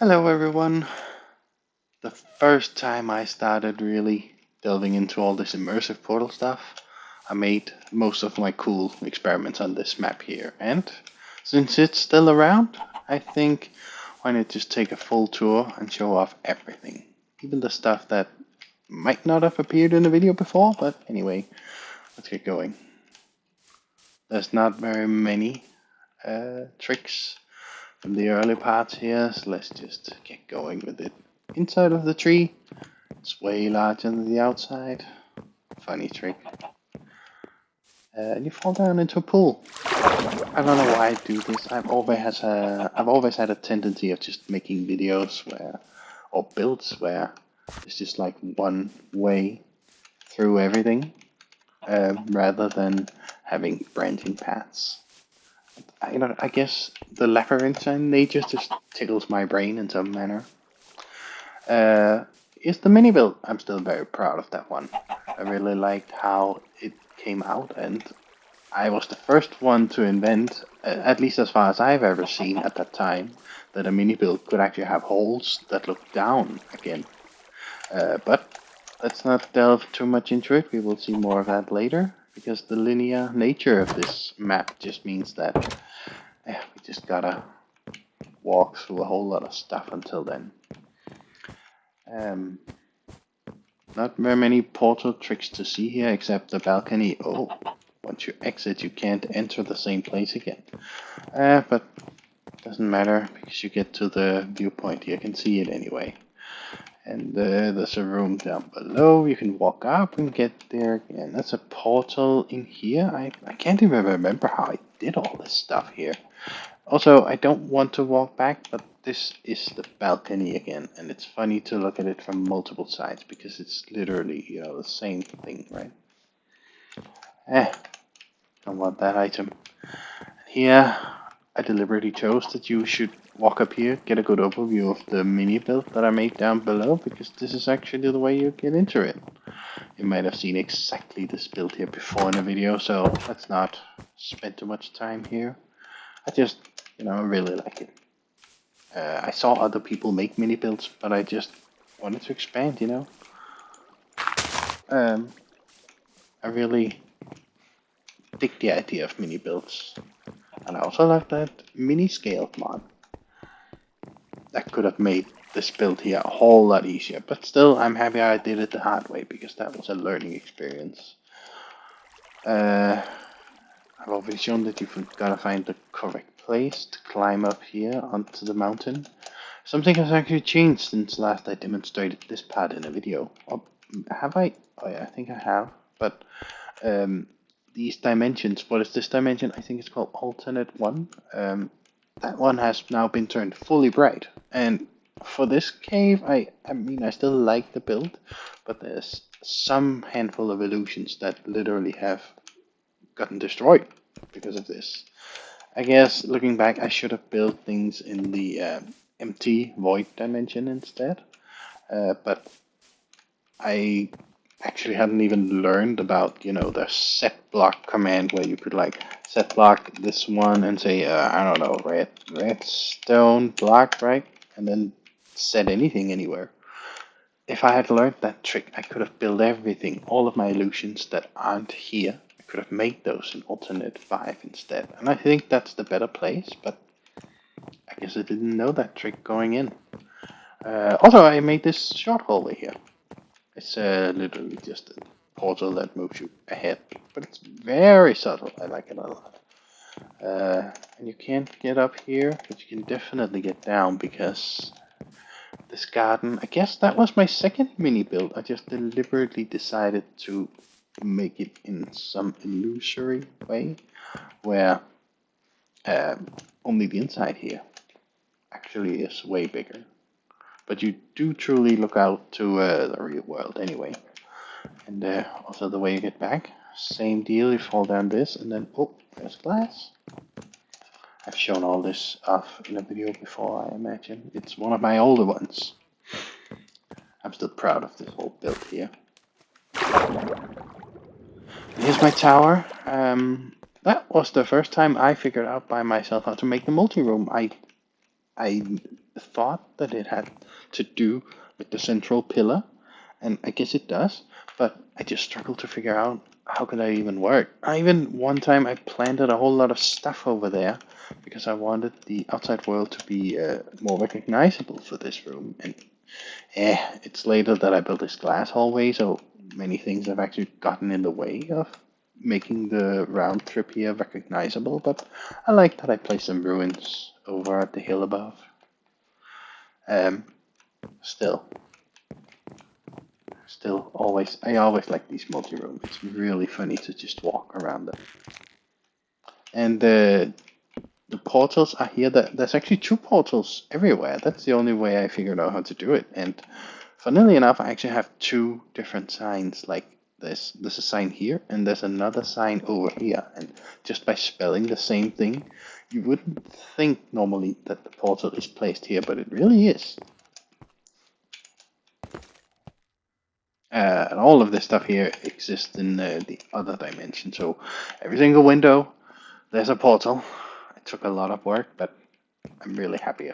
Hello everyone. The first time I started really delving into all this immersive portal stuff, I made most of my cool experiments on this map here. And since it's still around, I think why not just take a full tour and show off everything. Even the stuff that might not have appeared in the video before, but anyway, let's get going. There's not very many tricks from the early parts here, so let's just get going with it. Inside of the tree, it's way larger than the outside. Funny trick. And you fall down into a pool. I don't know why I do this. I've always had a tendency of just making videos or builds where it's just like one way through everything, rather than having branching paths. I guess the labyrinthine nature just tickles my brain in some manner. Uh, is the mini build. I'm still very proud of that one. I really liked how it came out, and I was the first one to invent, at least as far as I've ever seen at that time, that a mini build could actually have holes that look down again. But let's not delve too much into it. We will see more of that later, because the linear nature of this map just means that we just gotta walk through a whole lot of stuff until then. Um, Not very many portal tricks to see here except the balcony. Oh, once you exit, you can't enter the same place again. But doesn't matter because you get to the viewpoint. You can see it anyway. And there's a room down below. You can walk up and get there again. That's a portal in here. I can't even remember how I did all this stuff here. Also, I don't want to walk back, but this is the balcony again, and it's funny to look at it from multiple sides because it's literally, the same thing, right? Don't want that item. Here, I deliberately chose that you should walk up here, get a good overview of the mini build that I made down below, because this is actually the way you get into it. You might have seen exactly this build here before in a video, so let's not spend too much time here. I just, really like it. I saw other people make mini builds, but I just wanted to expand. Um, I really dig the idea of mini builds. And I also like that mini scale mod. That could have made this build here a whole lot easier, but still I'm happy I did it the hard way because that was a learning experience. I've already shown that you've got to find the correct place to climb up here onto the mountain. Something has actually changed since last I demonstrated this part in a video. Or have I? Oh yeah, I think I have. But these dimensions, what is this dimension? I think it's called alternate one. That one has now been turned fully bright. And for this cave, I mean, I still like the build, but there's some handful of illusions that literally have gotten destroyed because of this. I guess looking back, I should have built things in the empty void dimension instead. But I actually hadn't even learned about, the set block command where you could like set block this one and say, I don't know, redstone block, right? And then set anything anywhere. If I had learned that trick, I could have built everything, all of my illusions that aren't here. I could have made those in alternate 5 instead. And I think that's the better place, but I guess I didn't know that trick going in. Also, I made this short hallway here. It's literally just a portal that moves you ahead, but it's very subtle. I like it a lot. And you can't get up here, but you can definitely get down because this garden, I guess that was my second mini build. I just deliberately decided to make it in some illusory way where only the inside here actually is way bigger. But you do truly look out to the real world anyway. And also the way you get back, same deal, you fall down this and then, oh, there's glass. I've shown all this off in a video before, I imagine. It's one of my older ones. I'm still proud of this whole build here. Here's my tower. That was the first time I figured out by myself how to make the multi-room. I I thought that it had to do with the central pillar, and I guess it does, but I just struggle to figure out how could that even work. I even one time I planted a whole lot of stuff over there because I wanted the outside world to be more recognizable for this room, and it's later that I built this glass hallway, so many things have actually gotten in the way of making the round trip here recognizable, but I like that I placed some ruins over at the hill above. Um, still, I always like these multi-rooms. It's really funny to just walk around them. And the portals are here. There's actually two portals everywhere. That's the only way I figured out how to do it. And funnily enough, I actually have two different signs. Like there's a sign here, and there's another sign over here. And just by spelling the same thing, you wouldn't think normally that the portal is placed here, but it really is. And all of this stuff here exists in the other dimension. So every single window, there's a portal. It took a lot of work, but I'm really happy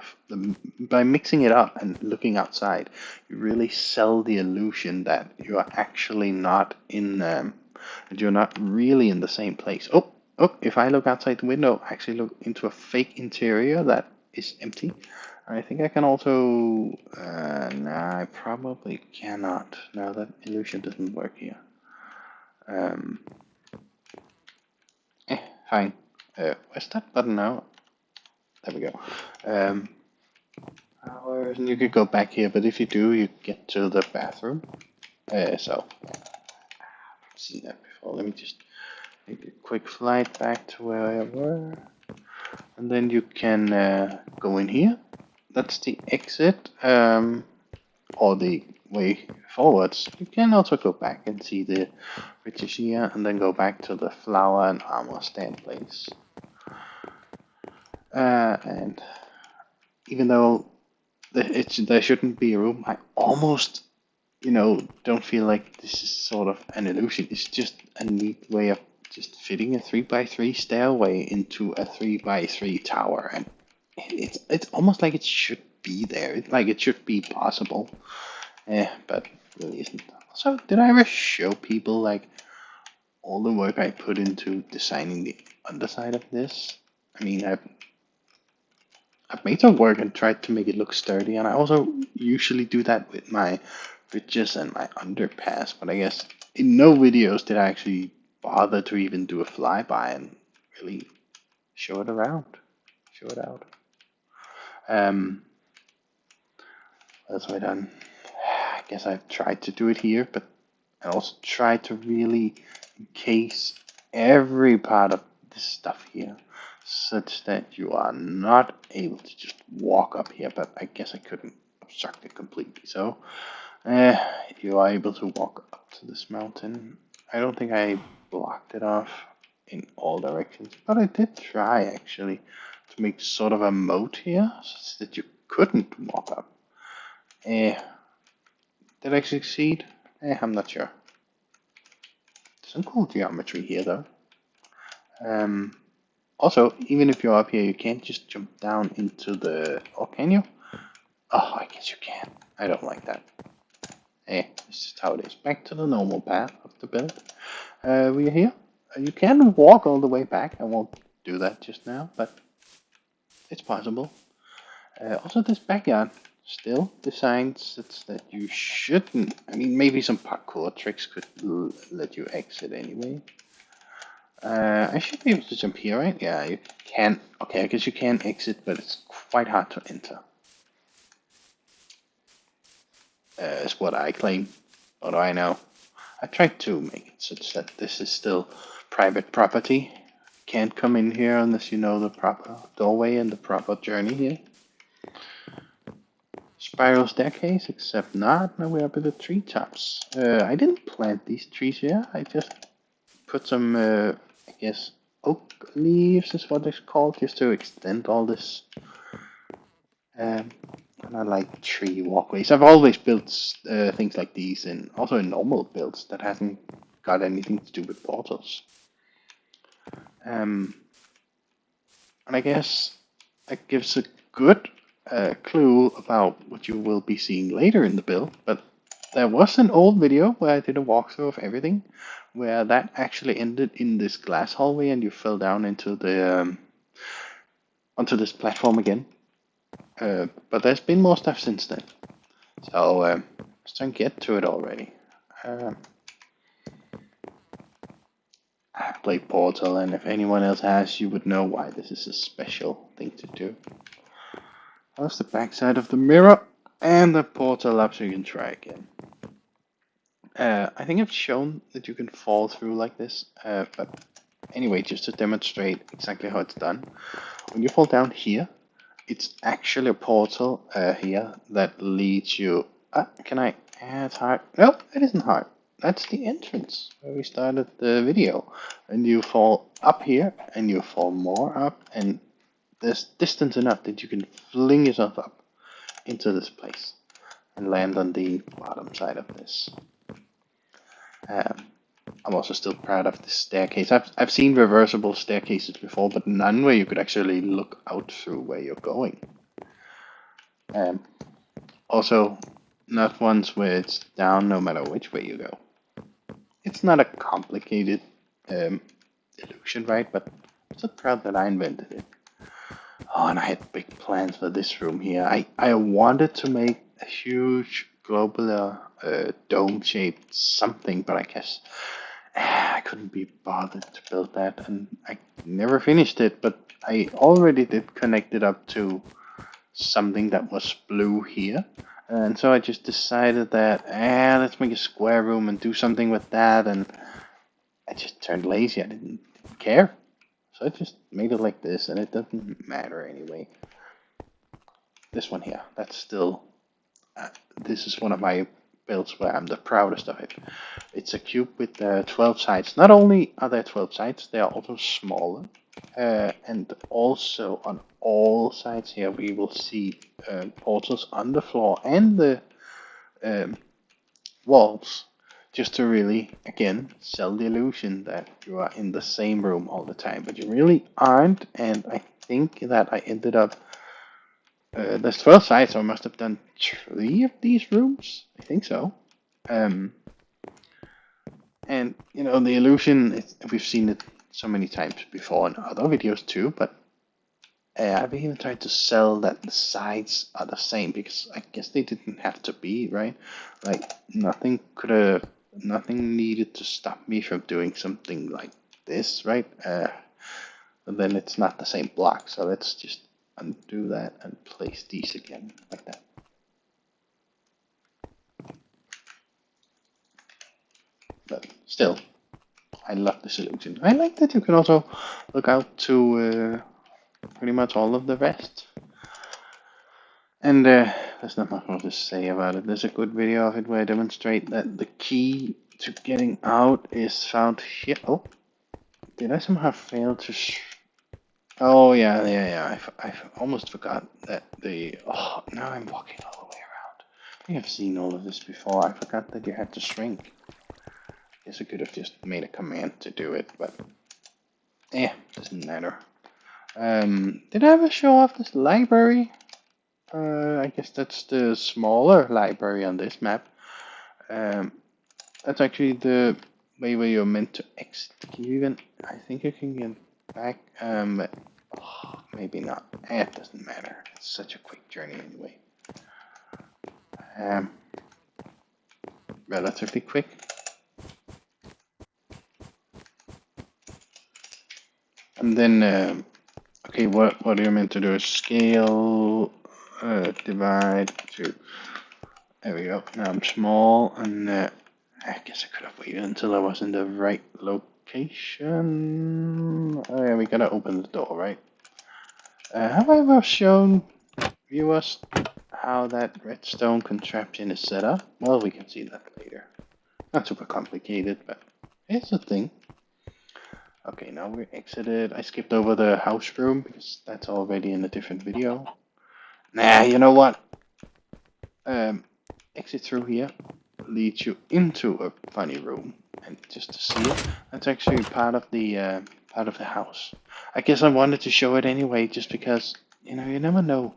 by mixing it up and looking outside. You really sell the illusion that you are actually not in, that you're not really in the same place. Oh! If I look outside the window, I actually look into a fake interior that is empty. I think I can also. Nah, I probably cannot. No, that illusion doesn't work here. Um, Fine. Where's that button now? There we go. You could go back here, but if you do, you get to the bathroom. So, I've seen that before. Let me just make a quick flight back to where I were. And then you can go in here. That's the exit, or the way forwards. You can also go back and see the British here, and then go back to the flower and armor stand place. And even though there shouldn't be a room, I almost, don't feel like this is sort of an illusion. It's just a neat way of just fitting a 3x3 stairway into a 3x3 tower, and it's almost like it should be there, like it should be possible. But really isn't. So, did I ever show people like all the work I put into designing the underside of this? I mean, I've made some work and tried to make it look sturdy, and I also usually do that with my bridges and my underpass, but I guess in no videos did I actually bother to even do a flyby and really show it around, show it out. What have I done? I guess I've tried to do it here, but I also tried to really encase every part of this stuff here such that you are not able to just walk up here, but I guess I couldn't obstruct it completely. So you are able to walk up to this mountain. I don't think I blocked it off in all directions, but I did try actually to make sort of a moat here so that you couldn't walk up. Did I succeed? I'm not sure. Some cool geometry here though. Also, even if you're up here, you can't just jump down into the... Oh, can you? Oh, I guess you can. I don't like that. This is how it is. Back to the normal path of the build. We're here. You can walk all the way back. I won't do that just now, but it's possible. Also, this backyard still designed such that you shouldn't... I mean, maybe some parkour tricks could let you exit anyway. I should be able to jump here, right? Yeah, you can. Okay, I guess you can exit, but it's quite hard to enter. Is what I claim. What do I know? I tried to make it such that this is still private property. Can't come in here unless you know the proper doorway and the proper journey here. Spiral staircase, except not. Now we're up at the treetops. I didn't plant these trees here. I just put some, I guess, oak leaves is what it's called, just to extend all this. And I like tree walkways. I've always built things like these, and also in normal builds that hasn't got anything to do with portals. And I guess that gives a good clue about what you will be seeing later in the build, but there was an old video where I did a walkthrough of everything, where that actually ended in this glass hallway and you fell down into the onto this platform again. But there's been more stuff since then, so let's try and get to it already. I've played Portal, and if anyone else has, you would know why this is a special thing to do. That's the backside of the mirror, and the portal up so you can try again. I think I've shown that you can fall through like this, but anyway, just to demonstrate exactly how it's done. When you fall down here, it's actually a portal here that leads you. Can I? It's hard. No, it isn't hard. That's the entrance where we started the video. And you fall up here, and you fall more up, and there's distance enough that you can fling yourself up into this place and land on the bottom side of this. I'm also still proud of this staircase. I've seen reversible staircases before, but none where you could actually look out through where you're going. Also, not ones where it's down no matter which way you go. It's not a complicated illusion, right? But I'm so proud that I invented it. Oh, and I had big plans for this room here. I wanted to make a huge globular dome-shaped something, but I guess I couldn't be bothered to build that, and I never finished it, but I already did connect it up to something that was blue here. And so I just decided that, let's make a square room and do something with that, and I just turned lazy. I didn't care. So I just made it like this, and it doesn't matter anyway. This one here, that's still, this is one of my builds where I'm the proudest of it. It's a cube with 12 sides. Not only are there 12 sides, they are also smaller. And also on all sides here we will see portals on the floor and the walls, just to really, again, sell the illusion that you are in the same room all the time, but you really aren't. And I think that I ended up, there's 12 sides, so I must have done 3 of these rooms. I think so. And you know, the illusion, we've seen it so many times before in other videos too, but I've even tried to sell that the sides are the same, because I guess they didn't have to be, right? Like nothing needed to stop me from doing something like this, right? But then it's not the same block, so let's just undo that and place these again like that. But still, I love this illusion. I like that you can also look out to pretty much all of the rest. And there's not much more to say about it. There's a good video of it where I demonstrate that the key to getting out is found here. Oh, did I somehow fail to? Oh yeah. I almost forgot that the. Oh, now I'm walking all the way around. I think I've seen all of this before. I forgot that you had to shrink. Guess I could have just made a command to do it, but doesn't matter. Did I ever show off this library? I guess that's the smaller library on this map. That's actually the way where you're meant to exit. Can you even? I think you can get back. Maybe not. It doesn't matter. It's such a quick journey anyway. Relatively quick. And then, okay, what you're meant to do is scale, divide to. There we go. Now I'm small, and I guess I could have waited until I was in the right location. Oh yeah, we gotta open the door, right? Have I ever shown viewers how that redstone contraption is set up? Well, we can see that later. Not super complicated, but it's a thing. Okay, now we're exited. I skipped over the house room because that's already in a different video. Nah, you know what? Exit through here leads you into a funny room, and just to see it, that's actually part of the house. I guess I wanted to show it anyway, just because you know you never know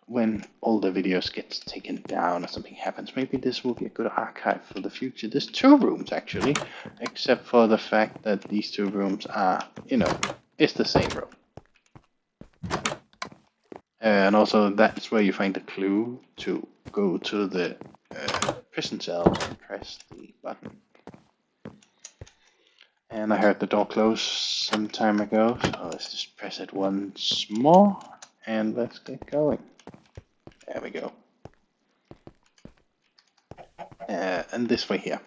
when all the videos gets taken down or something happens, maybe this will be a good archive for the future. There's two rooms actually, except for the fact that these two rooms are, it's the same room. And also that's where you find the clue to go to the prison cell and press the button. And I heard the door close some time ago, so let's just press it once more and let's get going. There we go. And this way here.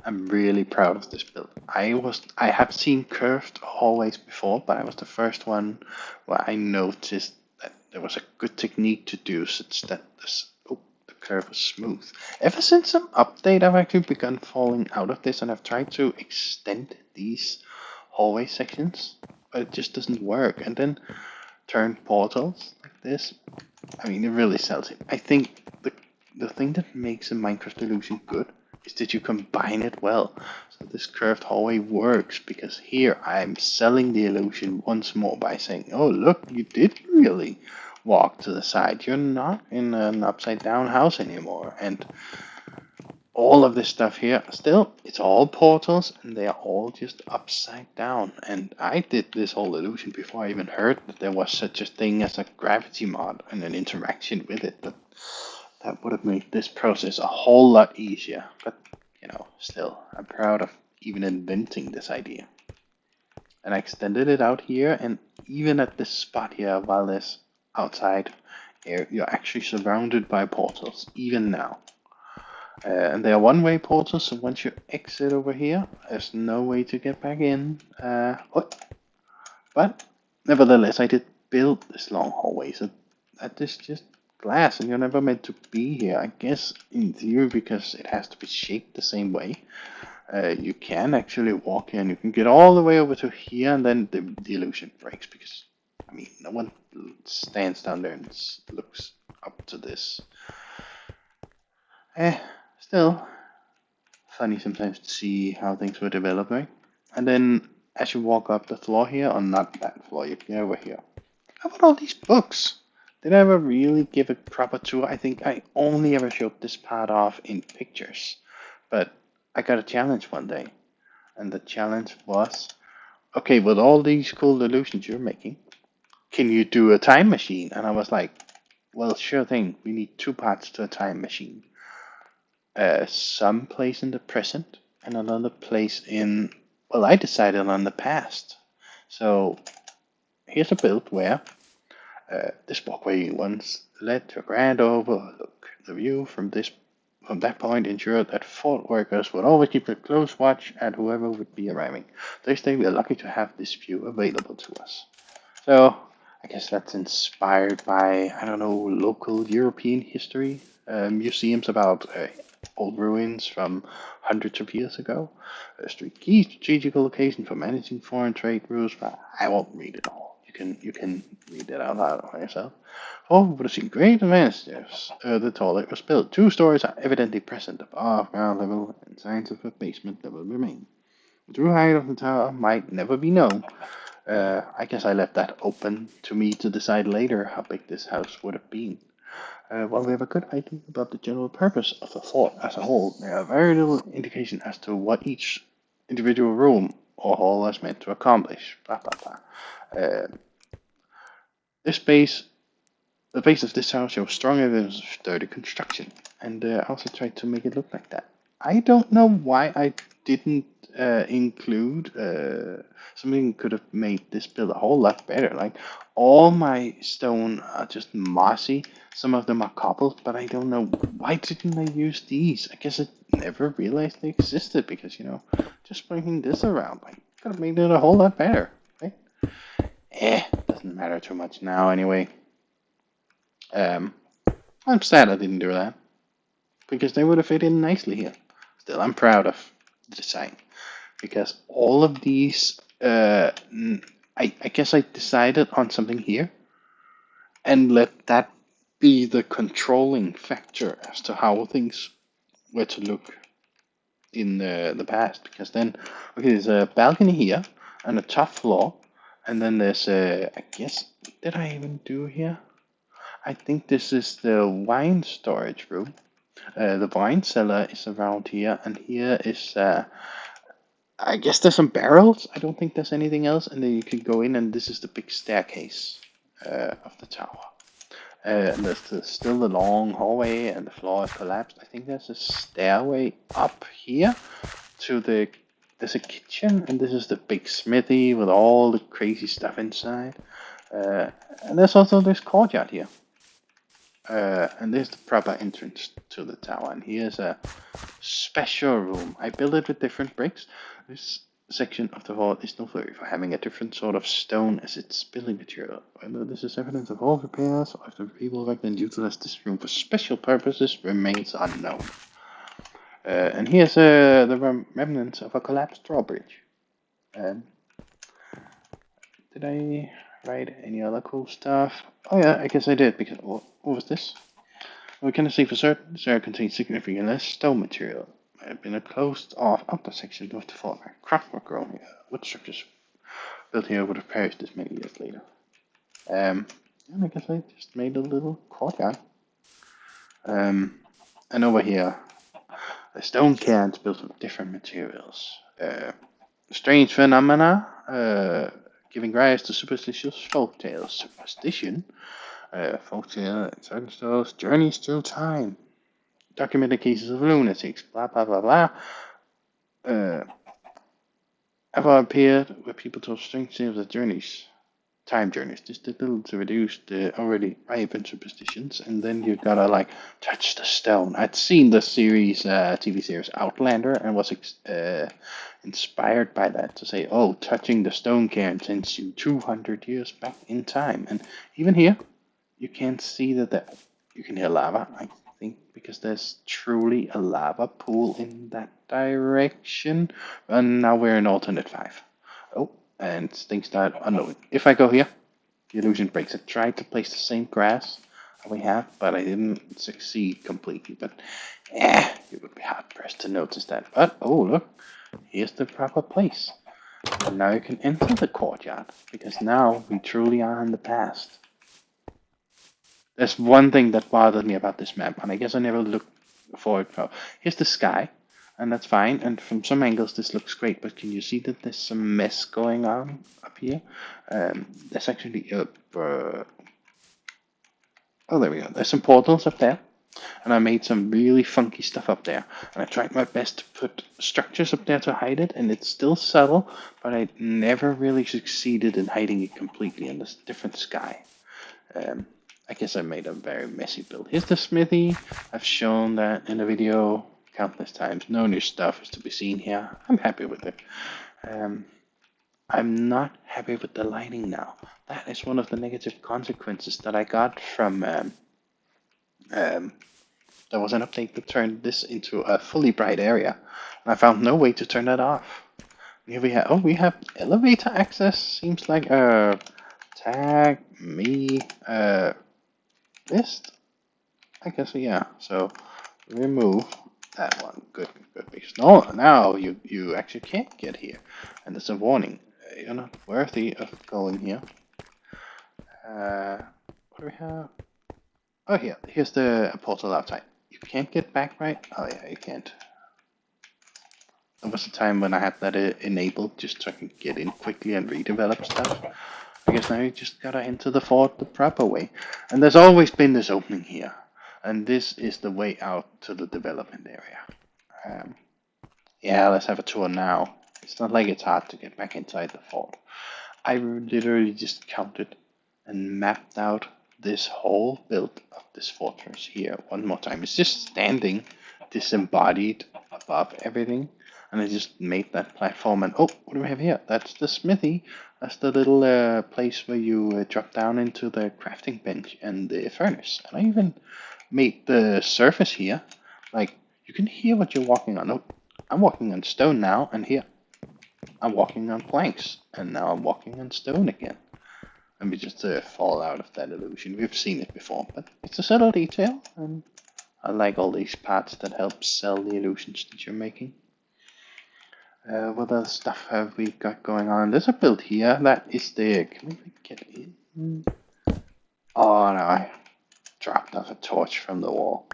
I'm really proud of this build. I have seen curved hallways before, but I was the first one where I noticed that there was a good technique to do such that the curve was smooth. Ever since some update, I've actually begun falling out of this, and I've tried to extend these hallway sections, but it just doesn't work. And then turn portals like this. I mean, it really sells it. I think the thing that makes a Minecraft illusion good is that you combine it well. So this curved hallway works because here I'm selling the illusion once more by saying, oh look, you did really walk to the side. You're not in an upside down house anymore. And all of this stuff here, still, it's all portals and they are all just upside down. And I did this whole illusion before I even heard that there was such a thing as a gravity mod and an interaction with it. But that would have made this process a whole lot easier. But, still, I'm proud of even inventing this idea. And I extended it out here, and even at this spot here, while there's outside air, you're actually surrounded by portals, even now. And they are one-way portals, so once you exit over here, there's no way to get back in. But, nevertheless, I did build this long hallway, so that is just glass, and you're never meant to be here. I guess in theory, because it has to be shaped the same way, you can actually walk in. You can get all the way over to here, and then the illusion breaks because, I mean, no one stands down there and looks up to this. Still funny sometimes to see how things were developing. And then as you walk up the floor here, or not that floor, you get over here. How about all these books? Did I ever really give a proper tour? I think I only ever showed this part off in pictures. But I got a challenge one day. And the challenge was, okay, with all these cool illusions you're making, can you do a time machine? And I was like, well, sure thing. We need two parts to a time machine. Some place in the present and another place in, well, I decided on the past. So here's a build where this walkway once led to a grand overlook. The view from that point ensured that fort workers would always keep a close watch at whoever would be arriving. This day we are lucky to have this view available to us. So I guess that's inspired by, I don't know, local European history, museums about old ruins from hundreds of years ago. A key strategical location for managing foreign trade routes, but I won't read it all. You can read it out loud by yourself. Oh, would have seen great advantages. The toilet was built. 2 stories are evidently present above ground level, and signs of a basement level remain. The true height of the tower might never be known. I guess I left that open to me to decide later how big this house would have been. While we have a good idea about the general purpose of the fort as a whole, there are very little indication as to what each individual room or hall is meant to accomplish. Blah blah blah. This base, the base of this house shows strong evidence of sturdy construction, and I also tried to make it look like that. I don't know why I didn't include something could have made this build a whole lot better. Like all my stone are just mossy. Some of them are cobbled, but I don't know why didn't I use these. I guess I never realized they existed because just bringing this around like could have made it a whole lot better. Right? Doesn't matter too much now anyway. I'm sad I didn't do that because they would have fit in nicely here. Still, I'm proud of the design because all of these, I guess I decided on something here and let that be the controlling factor as to how things were to look in the past. Because then, okay, there's a balcony here and a top floor, and then there's a, I guess, did I even do here? I think this is the wine storage room. The wine cellar is around here, and here is, I guess there's some barrels. I don't think there's anything else, and then you can go in, and this is the big staircase of the tower. And there's still a long hallway, and the floor is collapsed. I think there's a stairway up here to the. There's a kitchen, and this is the big smithy with all the crazy stuff inside. And there's also this courtyard here. And this is the proper entrance to the tower. And here's a special room. I built it with different bricks. This section of the wall is noteworthy for having a different sort of stone as its building material. Whether this is evidence of all repairs or if the people back then utilized this room for special purposes remains unknown. And here's the remnants of a collapsed drawbridge. Did I write any other cool stuff? Oh yeah, I guess I did, because what was this? We cannot say for certain this area contains significantly less stone material. It had been a closed off outer section of the fort where craft were grown here. Wood structures built here would have perished this many years later. And I guess I just made a little courtyard. And over here, the stone cairns built with different materials. Strange phenomena, giving rise to superstitious folk tales. Superstition? Folktale and certain stories, journeys through time, documented cases of lunatics, blah blah blah blah. Ever appeared where people told strange tales of journeys, time journeys. Just did little to reduce the already rampant superstitions, and then you gotta like touch the stone. I'd seen the series, TV series Outlander, and was inspired by that to say, oh, touching the stone cairn sends you 200 years back in time, and even here. You can't see that you can hear lava, I think, because there's truly a lava pool in that direction. And now we're in alternate 5. Oh, and things start unknown. If I go here, the illusion breaks. I tried to place the same grass we have, but I didn't succeed completely. But you would be hard pressed to notice that. But oh look, here's the proper place. And now you can enter the courtyard, because now we truly are in the past. There's one thing that bothered me about this map, and I guess I never looked for it. Here's the sky, and that's fine. And from some angles, this looks great. But can you see that there's some mess going on up here? There's actually oh, there we go. There's some portals up there, and I made some really funky stuff up there. And I tried my best to put structures up there to hide it, and it's still subtle, but I never really succeeded in hiding it completely in this different sky. I guess I made a very messy build. Here's the smithy. I've shown that in a video countless times. No new stuff is to be seen here. I'm happy with it. I'm not happy with the lighting now. That is one of the negative consequences that I got from... there was an update that turned this into a fully bright area. And I found no way to turn that off. Here we have elevator access. Seems like tag me list. I guess yeah. So remove that one. Good. Because now you actually can't get here, and there's a warning. You're not worthy of going here. What do we have? Oh, here's the portal outside. You can't get back, right? Oh yeah, you can't. There was a time when I had that enabled just so I can get in quickly and redevelop stuff. I guess now you just gotta enter the fort the proper way. And there's always been this opening here. And this is the way out to the development area. Yeah, let's have a tour now. It's not like it's hard to get back inside the fort. I literally just counted and mapped out this whole build of this fortress here one more time. It's just standing disembodied above everything. And I just made that platform, and oh, what do we have here? That's the smithy. That's the little place where you drop down into the crafting bench and the furnace. And I even made the surface here. Like, you can hear what you're walking on. Oh, I'm walking on stone now, and here I'm walking on planks. And now I'm walking on stone again. Let me just fall out of that illusion. We've seen it before, but it's a subtle detail. And I like all these parts that help sell the illusions that you're making. What other stuff have we got going on? There's a build here. That is the... Can we get in? Oh, no. dropped off a torch from the wall.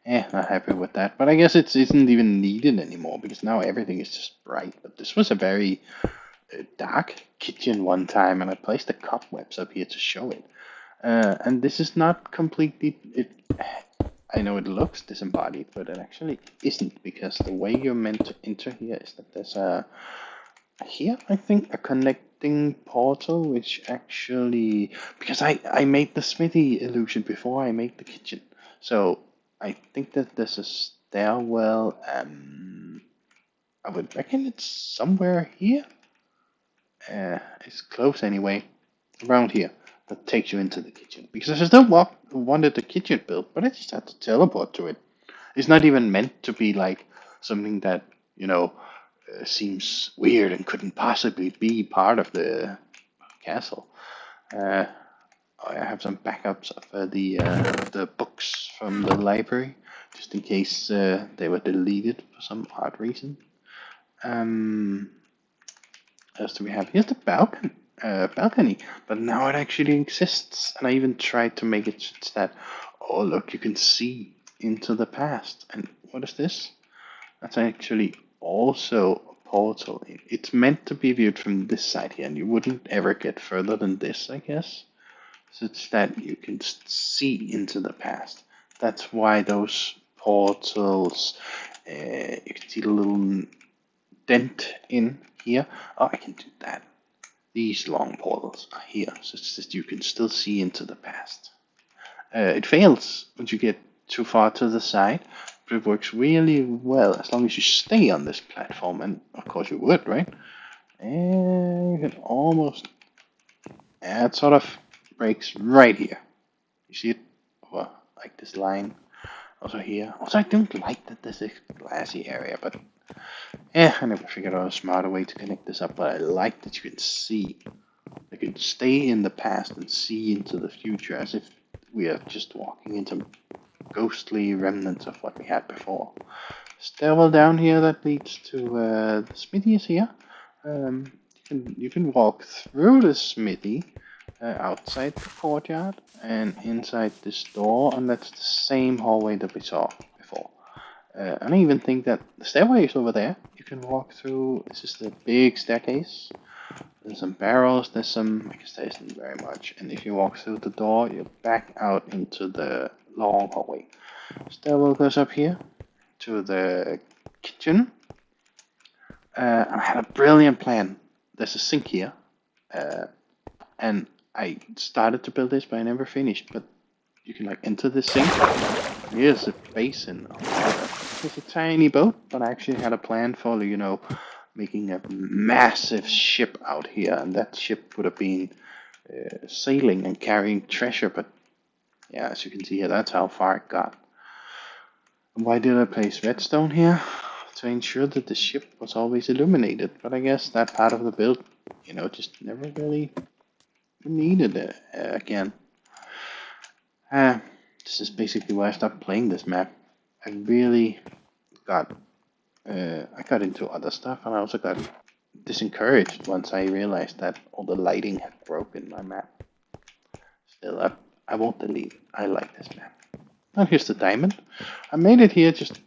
Not happy with that. But I guess it isn't even needed anymore because now everything is just bright. But this was a very dark kitchen one time, and I placed the cobwebs up here to show it. And this is not completely. I know it looks disembodied, but it actually isn't because the way you're meant to enter here is that there's a here I think a connecting portal which actually because I made the smithy illusion before I made the kitchen, so I think that there's a stairwell. I would reckon it's somewhere here. It's close anyway, around here, that takes you into the kitchen. Because I still wanted the kitchen built, but I just had to teleport to it. It's not even meant to be like something that, you know, seems weird and couldn't possibly be part of the castle. Uh, I have some backups of the books from the library, just in case they were deleted for some odd reason. Um, else do we have? Here's the balcony, but now it actually exists, and I even tried to make it such that, oh look, you can see into the past. And what is this? That's actually also a portal. It's meant to be viewed from this side here, and you wouldn't ever get further than this, I guess. Such that you can see into the past. That's why those portals, you can see the little dent in here. Oh, I can do that. These long portals are here, such that you can still see into the past. It fails once you get too far to the side, but it works really well as long as you stay on this platform, and of course you would, right? And you can almost. It sort of breaks right here. You see it? Over, like this line. Also here. Also, I don't like that this is a glassy area, but I never figured out a smarter way to connect this up. But I like that you can see. You can stay in the past and see into the future as if we are just walking into ghostly remnants of what we had before. Stairwell down here that leads to the smithy is here. You can walk through the smithy outside the courtyard and inside this door, and that's the same hallway that we saw before. And I even think that the stairway is over there. You can walk through. This is the big staircase. There's some barrels. There's some. I guess there isn't very much. And if you walk through the door, you're back out into the long hallway. Stairwell goes up here to the kitchen. I had a brilliant plan. There's a sink here, and I started to build this, but I never finished. But you can like enter the sink. Here's a basin. It's a tiny boat, but I actually had a plan for making a massive ship out here, and that ship would have been sailing and carrying treasure. But yeah, as you can see here, that's how far it got. And why did I place redstone here? To ensure that the ship was always illuminated. But I guess that part of the build, just never really needed it again. This is basically why I stopped playing this map. I really got into other stuff, and I also got disencouraged once I realized that all the lighting had broken my map. Still, I won't delete it. I like this map. Now here's the diamond. I made it here just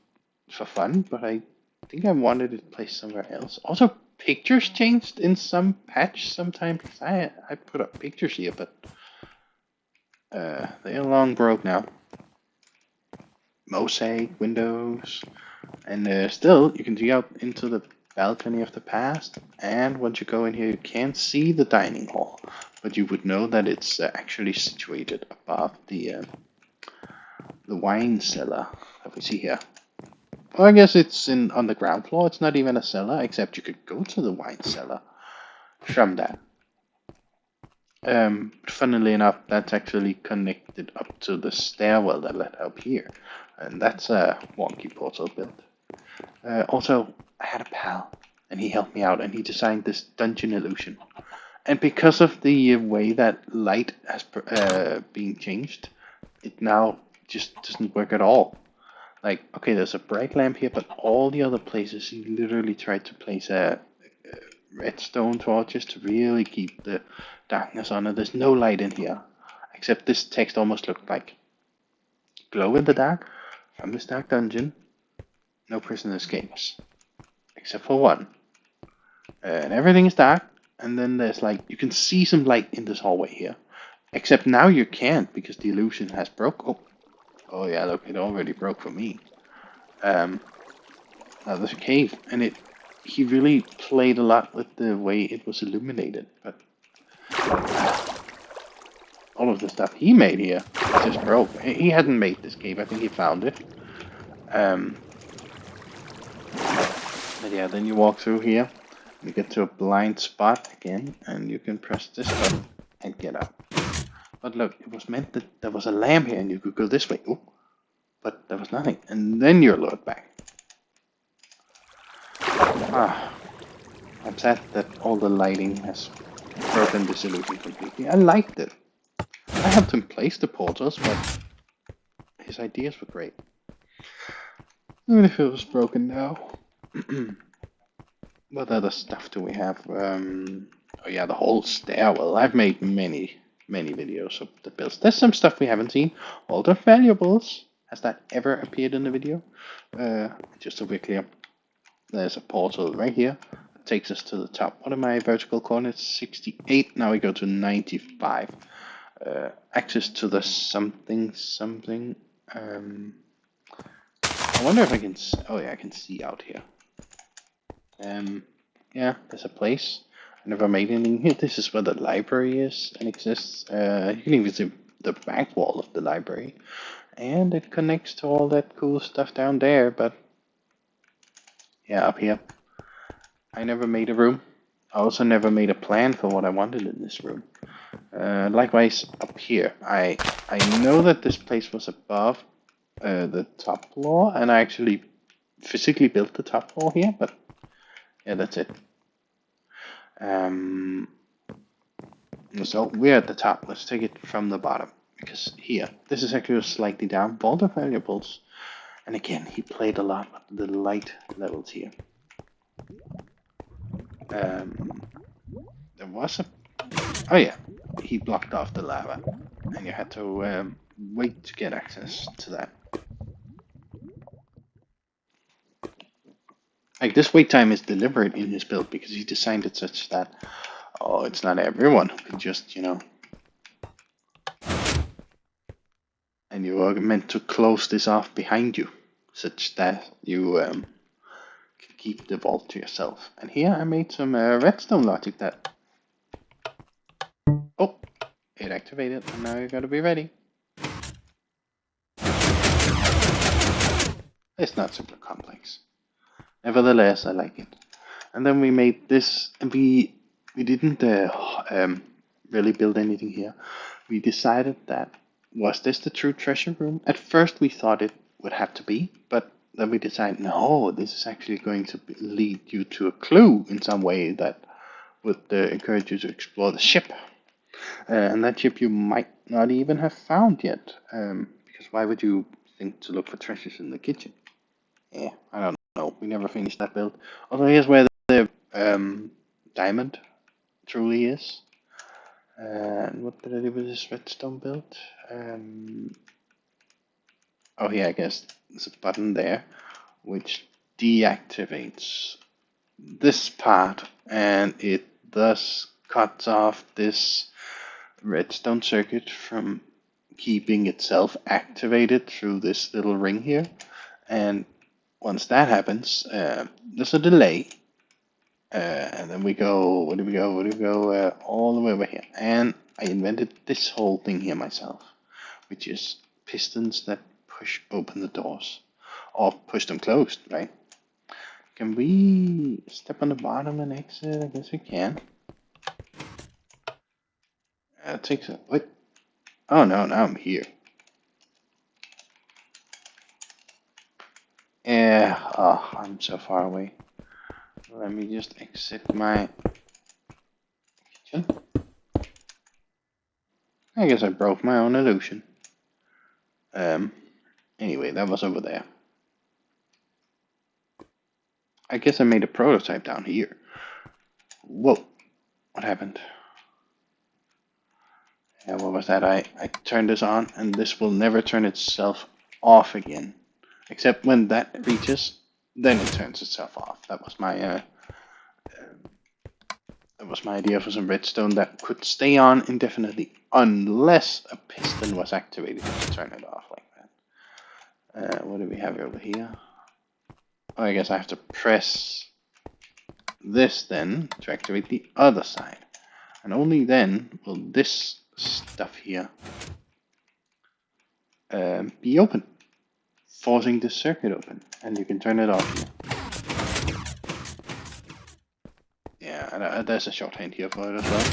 for fun, but I think I wanted it placed somewhere else. Also, pictures changed in some patch sometimes. I put up pictures here, but they are long broke now. Mosaic windows, and still you can see out into the balcony of the past. And once you go in here, you can't see the dining hall, but you would know that it's actually situated above the wine cellar that we see here. Well, I guess it's on the ground floor. It's not even a cellar, except you could go to the wine cellar from that. Funnily enough, that's actually connected up to the stairwell that led up here, and that's a wonky portal build. Also, I had a pal, and he helped me out, and he designed this dungeon illusion. And because of the way that light has been changed, it now just doesn't work at all. Like, okay, there's a bright lamp here, but all the other places he literally tried to place a redstone torches to really keep the darkness on it. There's no light in here, except this text almost looked like glow in the dark. From this dark dungeon, no prison escapes. Except for one. And everything is dark. And then there's like, you can see some light in this hallway here. Except now you can't because the illusion has broke. Oh yeah, look, it already broke for me. Now there's a cave, and he really played a lot with the way it was illuminated. But all of the stuff he made here just broke. He hadn't made this cave. I think he found it. But yeah, then you walk through here. You get to a blind spot again, and you can press this button and get out. But look, it was meant that there was a lamp here, and you could go this way. Oh, but there was nothing. And then you're lured back. I'm sad that all the lighting has broken this illusion completely. I liked it. I helped him place the portals, but his ideas were great. Even if it was broken now. What other stuff do we have? Oh yeah, the whole stairwell. I've made many videos of the builds. There's some stuff we haven't seen. All the valuables. Has that ever appeared in the video? Just so we're clear. There's a portal right here. That takes us to the top. What are my vertical coordinates? 68. Now we go to 95. Access to the something. I wonder if I can... Oh yeah, I can see out here. Yeah, there's a place. I never made anything here. This is where the library is and exists. You can even see the back wall of the library. And it connects to all that cool stuff down there, but... Yeah, up here. I never made a room. I also never made a plan for what I wanted in this room. Likewise, up here. I know that this place was above the top floor, and I actually physically built the top floor here, but yeah, that's it. So we're at the top. Let's take it from the bottom, because here, this is actually slightly down. Boulder valuables. And again, he played a lot with the light levels here. There was a... Oh yeah, he blocked off the lava. And you had to wait to get access to that. Like, this wait time is deliberate in his build because he designed it such that, oh, it's not everyone who can just, you know... And you are meant to close this off behind you, such that you can keep the vault to yourself. And here I made some redstone logic that... Oh, it activated, and now you gotta be ready. It's not super complex. Nevertheless, I like it. And then we made this, and we didn't really build anything here. We decided that, was this the true treasure room? At first we thought it would have to be, but then we decided, no, this is actually going to lead you to a clue in some way that would encourage you to explore the ship. And that ship you might not even have found yet, because why would you think to look for treasures in the kitchen? Yeah, I don't know. We never finished that build. Although here's where the diamond truly is. And what did I do with this redstone build? Oh yeah, I guess there's a button there which deactivates this part, and it thus cuts off this redstone circuit from keeping itself activated through this little ring here. And once that happens, there's a delay. And then we go, where do we go? All the way over here. And I invented this whole thing here myself, which is pistons that push open the doors. Or push them closed, right? Can we step on the bottom and exit? I guess we can. It takes a... Wait. Oh no, now I'm here. Yeah, oh, I'm so far away. Let me just exit my kitchen. I guess I broke my own illusion. Anyway, that was over there. I guess I made a prototype down here. Whoa, what happened? Yeah, what was that? I turned this on, and this will never turn itself off again. Except when that reaches, then it turns itself off. That was my idea for some redstone that could stay on indefinitely unless a piston was activated to turn it off like that. What do we have over here? Oh, I guess I have to press this then to activate the other side. And only then will this stuff here be open, forcing the circuit open. And you can turn it off here. Yeah, there's a shorthand here for it as well.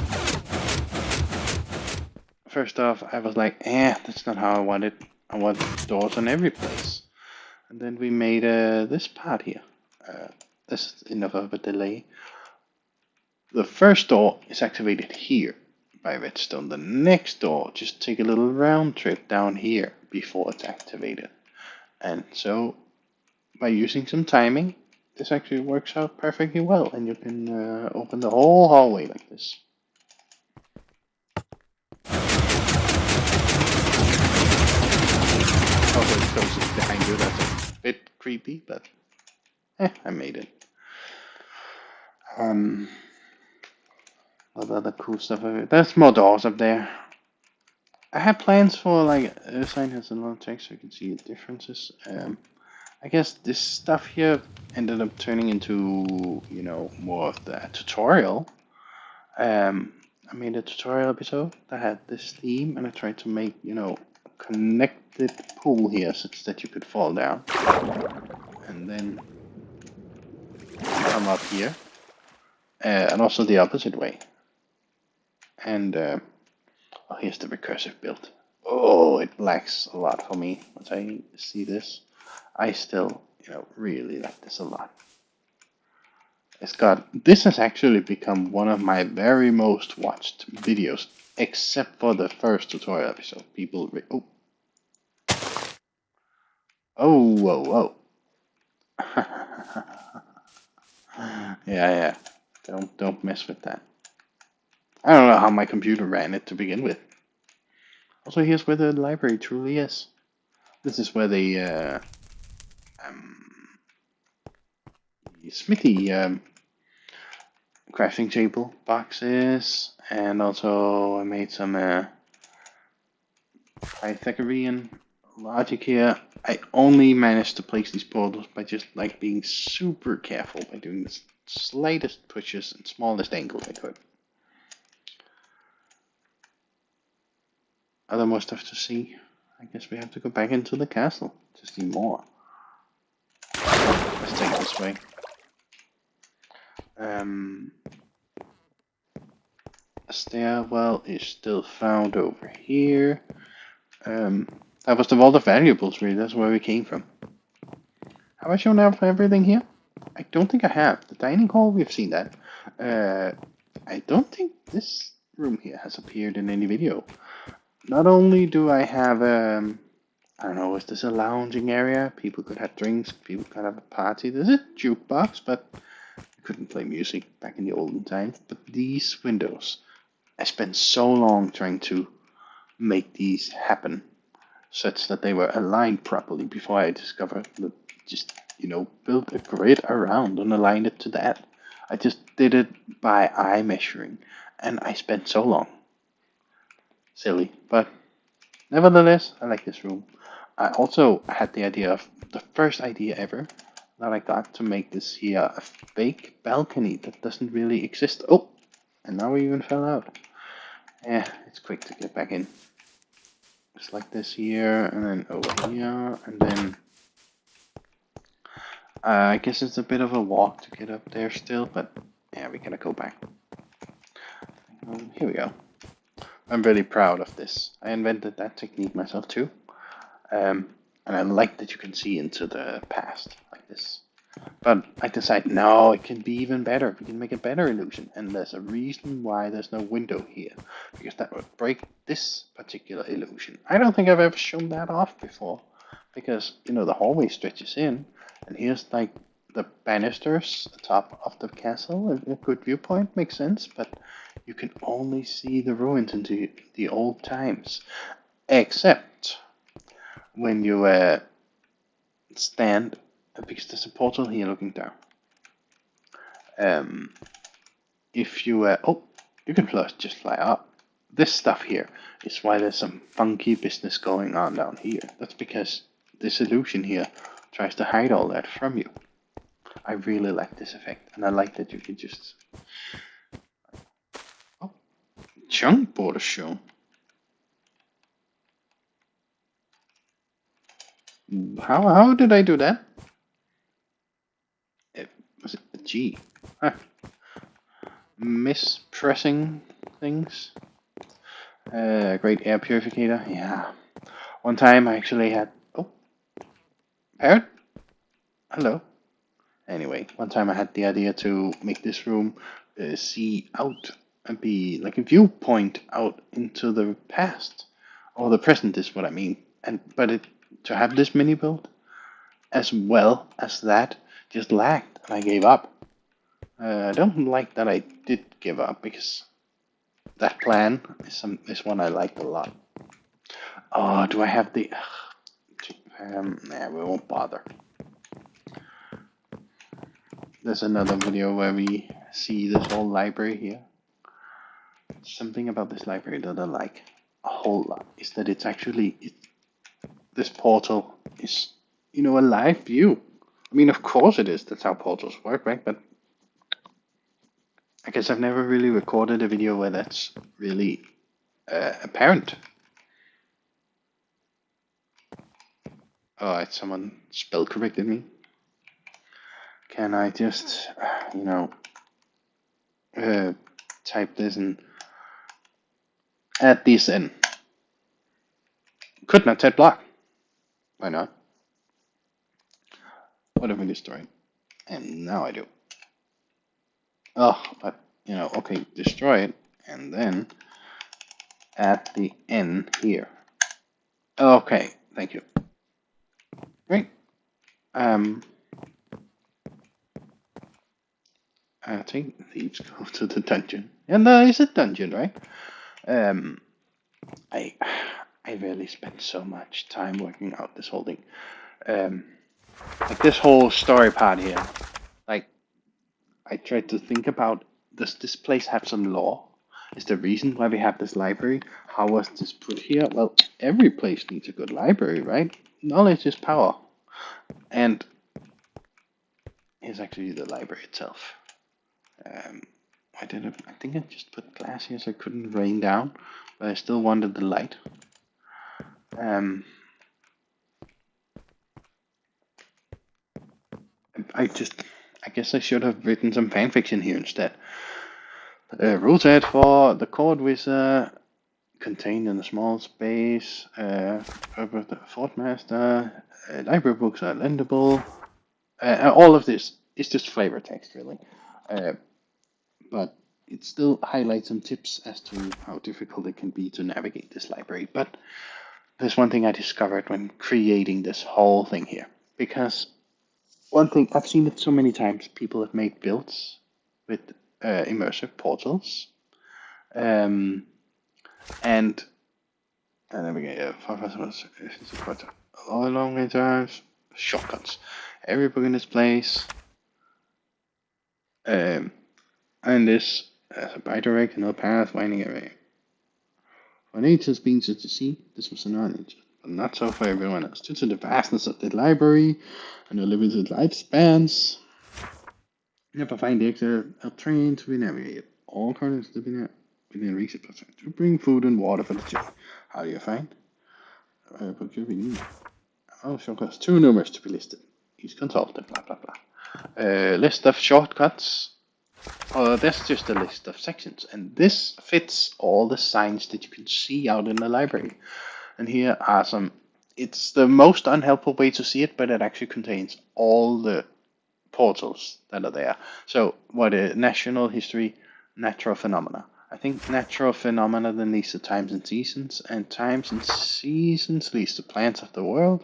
First off, I was like, that's not how I want it. I want doors on every place. And then we made this part here. This is enough of a delay. The first door is activated here by redstone. The next door, just take a little round trip down here before it's activated. And so, by using some timing, this actually works out perfectly well, and you can open the whole hallway like this. Also, it closes behind you. That's a bit creepy, but I made it. What other cool stuff? There's more doors up there. I had plans for like sign has a lot of text, so you can see the differences. I guess this stuff here ended up turning into, more of the tutorial. I made a tutorial episode that had this theme, and I tried to make, a connected pool here such that you could fall down. And then come up here. And also the opposite way. And, here's the recursive build. Oh, it lags a lot for me once I see this. I still, really like this a lot. This has actually become one of my very most watched videos, except for the first tutorial episode. People, whoa. Yeah. Don't mess with that. I don't know how my computer ran it to begin with. Also, here's where the library truly is. This is where the smithy crafting table boxes, and also I made some Pythagorean logic here. I only managed to place these portals by just like being super careful by doing the slightest pushes and smallest angles I could. Other more stuff to see. I guess we have to go back into the castle to see more. Let's take it this way. A stairwell is still found over here. That was the Vault of Valuables, really. That's where we came from. Have I shown out for everything here? I don't think I have. The dining hall, we've seen that. I don't think this room here has appeared in any video. Not only do I have, I don't know, is this a lounging area? People could have drinks, people could have a party. There's a jukebox, but you couldn't play music back in the olden times. But these windows, I spent so long trying to make these happen such that they were aligned properly before I discovered that just, built a grid around and aligned it to that. I just did it by eye measuring, and I spent so long. Silly, but nevertheless, I like this room. I also had the first idea ever that I got to make this here a fake balcony that doesn't really exist. Oh, and now we even fell out. Yeah, it's quick to get back in. Just like this here, and then over here, and then I guess it's a bit of a walk to get up there still, but yeah, we gotta go back. Here we go. I'm really proud of this. I invented that technique myself too. And I like that you can see into the past like this. But I decided, no, it can be even better. We can make a better illusion. And there's a reason why there's no window here. Because that would break this particular illusion. I don't think I've ever shown that off before. Because, the hallway stretches in. And here's like the banisters atop of the castle. A good viewpoint, makes sense. But you can only see the ruins into the old times. Except when you stand, because there's a portal here looking down. If you oh, you can just fly up. This stuff here is why there's some funky business going on down here. That's because this illusion here tries to hide all that from you. I really like this effect, and I like that you can just... Oh, chunk border shown. How did I do that? Was it a G? Huh. Mispressing things. Great air purificator. Yeah. One time I actually had... Oh, parrot? Hello. Anyway, one time I had the idea to make this room see out and be like a viewpoint out into the past, or the present is what I mean. To have this mini build as well as that just lagged, and I gave up. I don't like that I did give up, because that plan is one I liked a lot. Oh, do I have the? Nah, we won't bother. There's another video where we see this whole library here. Something about this library that I like a whole lot is that it's actually this portal is, a live view. I mean, of course it is. That's how portals work, right? But I guess I've never really recorded a video where that's really apparent. Oh, someone spell corrected me. Can I just, type this and add this in? Could not type block. Why not? What if we destroy it? And now I do. Oh, but, okay, destroy it, and then add the N here. Okay, thank you. Great. I think thieves go to the dungeon. And there is a dungeon, right? I really spent so much time working out this whole thing. Like this whole story part here. Like, I tried to think about, does this place have some lore? Is the reason why we have this library? How was this put here? Well, every place needs a good library, right? Knowledge is power. And here's actually the library itself. I think I just put glass here so it couldn't rain down, but I still wanted the light. I guess I should have written some fanfiction here instead. Rule set for the Court Wizard, contained in a small space. The Fort Master, library books are lendable. All of this is just flavor text, really. But it still highlights some tips as to how difficult it can be to navigate this library. But there's one thing I discovered when creating this whole thing here. Because one thing, I've seen it so many times, people have made builds with immersive portals. And then we get all long way times, shortcuts. Every book in this place. And this as a bidirectional path winding away. For nature's beings to see, this was an knowledge, but not so for everyone else. Due to the vastness of the library and the limited lifespans, never find the extra train to be navigated. All corners to be within reach to bring food and water for the journey. How do you find? Oh, shortcuts too numerous to be listed. Each consultant, blah blah blah. List of shortcuts. That's just a list of sections, and this fits all the signs that you can see out in the library. And here are some. It's the most unhelpful way to see it, but it actually contains all the portals that are there. So, what is national history, natural phenomena? I think natural phenomena then leads to times and seasons, and times and seasons leads to plants of the world.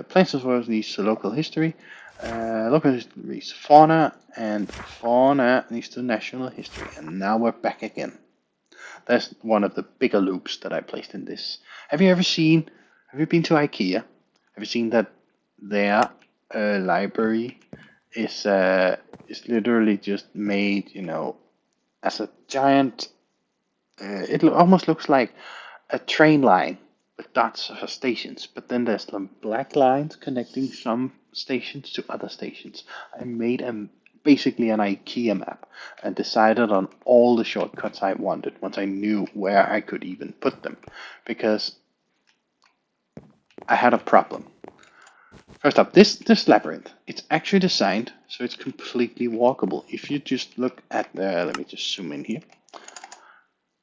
Plants of the world leads to local history. Local history leads to fauna, and fauna leads to national history. And now we're back again. That's one of the bigger loops that I placed in this. Have you ever seen Have you been to IKEA? Have you seen that their library is literally just made, as a giant. Almost looks like a train line with dots for stations, but then there's some black lines connecting some stations to other stations. I made basically an IKEA map and decided on all the shortcuts I wanted once I knew where I could even put them, because I had a problem. First up, this labyrinth, it's actually designed so it's completely walkable. If you just look at the, let me just zoom in here.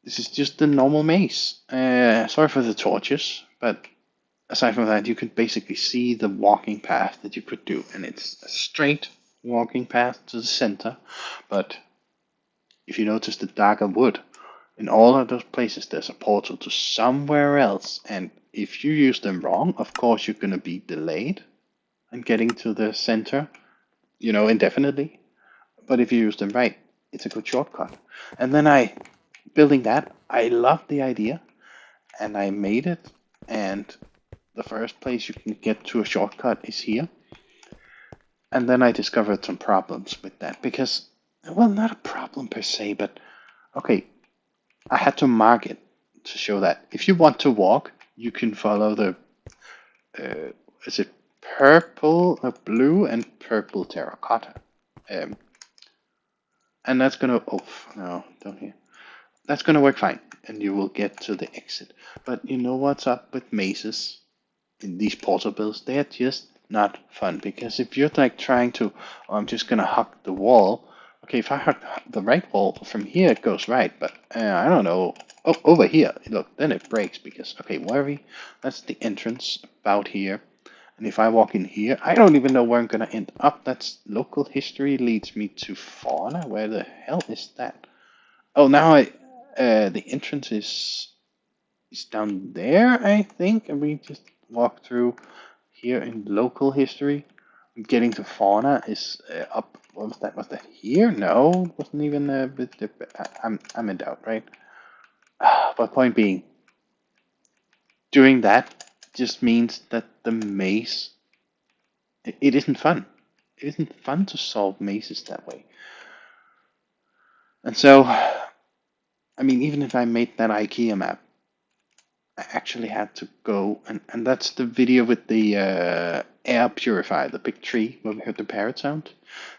This is just the normal maze. Sorry for the torches, but aside from that, you can basically see the walking path that you could do, and it's a straight walking path to the center. But if you notice the darker wood, in all of those places, there's a portal to somewhere else, and if you use them wrong, of course, you're going to be delayed and getting to the center, indefinitely. But if you use them right, it's a good shortcut. And then building that, I loved the idea and I made it. And the first place you can get to a shortcut is here. And then I discovered some problems with that because, well, not a problem per se, but okay, I had to mark it to show that if you want to walk, you can follow the, is it purple, blue, and purple terracotta. Um, and that's gonna, oh, no, don't hear. That's gonna work fine, and you will get to the exit. But you know what's up with mazes in these portal builds? They're just not fun because if you're like trying to, oh, I'm just gonna hug the wall. Okay, if I hug the right wall from here, it goes right, but I don't know. Oh, over here, look, then it breaks because okay, worry. That's the entrance about here. And if I walk in here, I don't even know where I'm gonna end up. That's local history leads me to fauna. Where the hell is that? Oh, now the entrance is down there, I think, and we just walk through here in local history. Getting to fauna is up. What was that? Was that here? No, it wasn't even a bit. I'm in doubt, right? But point being, doing that just means that the maze it isn't fun. It isn't fun to solve mazes that way. And so, I mean, even if I made that IKEA map, I actually had to go, and that's the video with the air purifier, the big tree where we heard the parrot sound.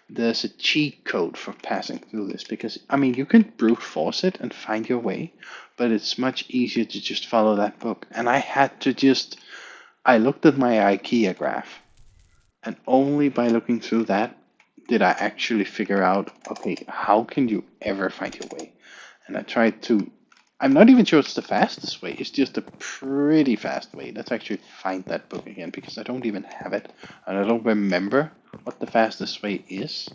There's a cheat code for passing through this because, I mean, you can brute force it and find your way, but it's much easier to just follow that book. And I had to I looked at my IKEA graph, and only by looking through that did I actually figure out, okay, how can you ever find your way? And I tried to, I'm not even sure it's the fastest way. It's just a pretty fast way. Let's actually find that book again because I don't even have it. And I don't remember what the fastest way is.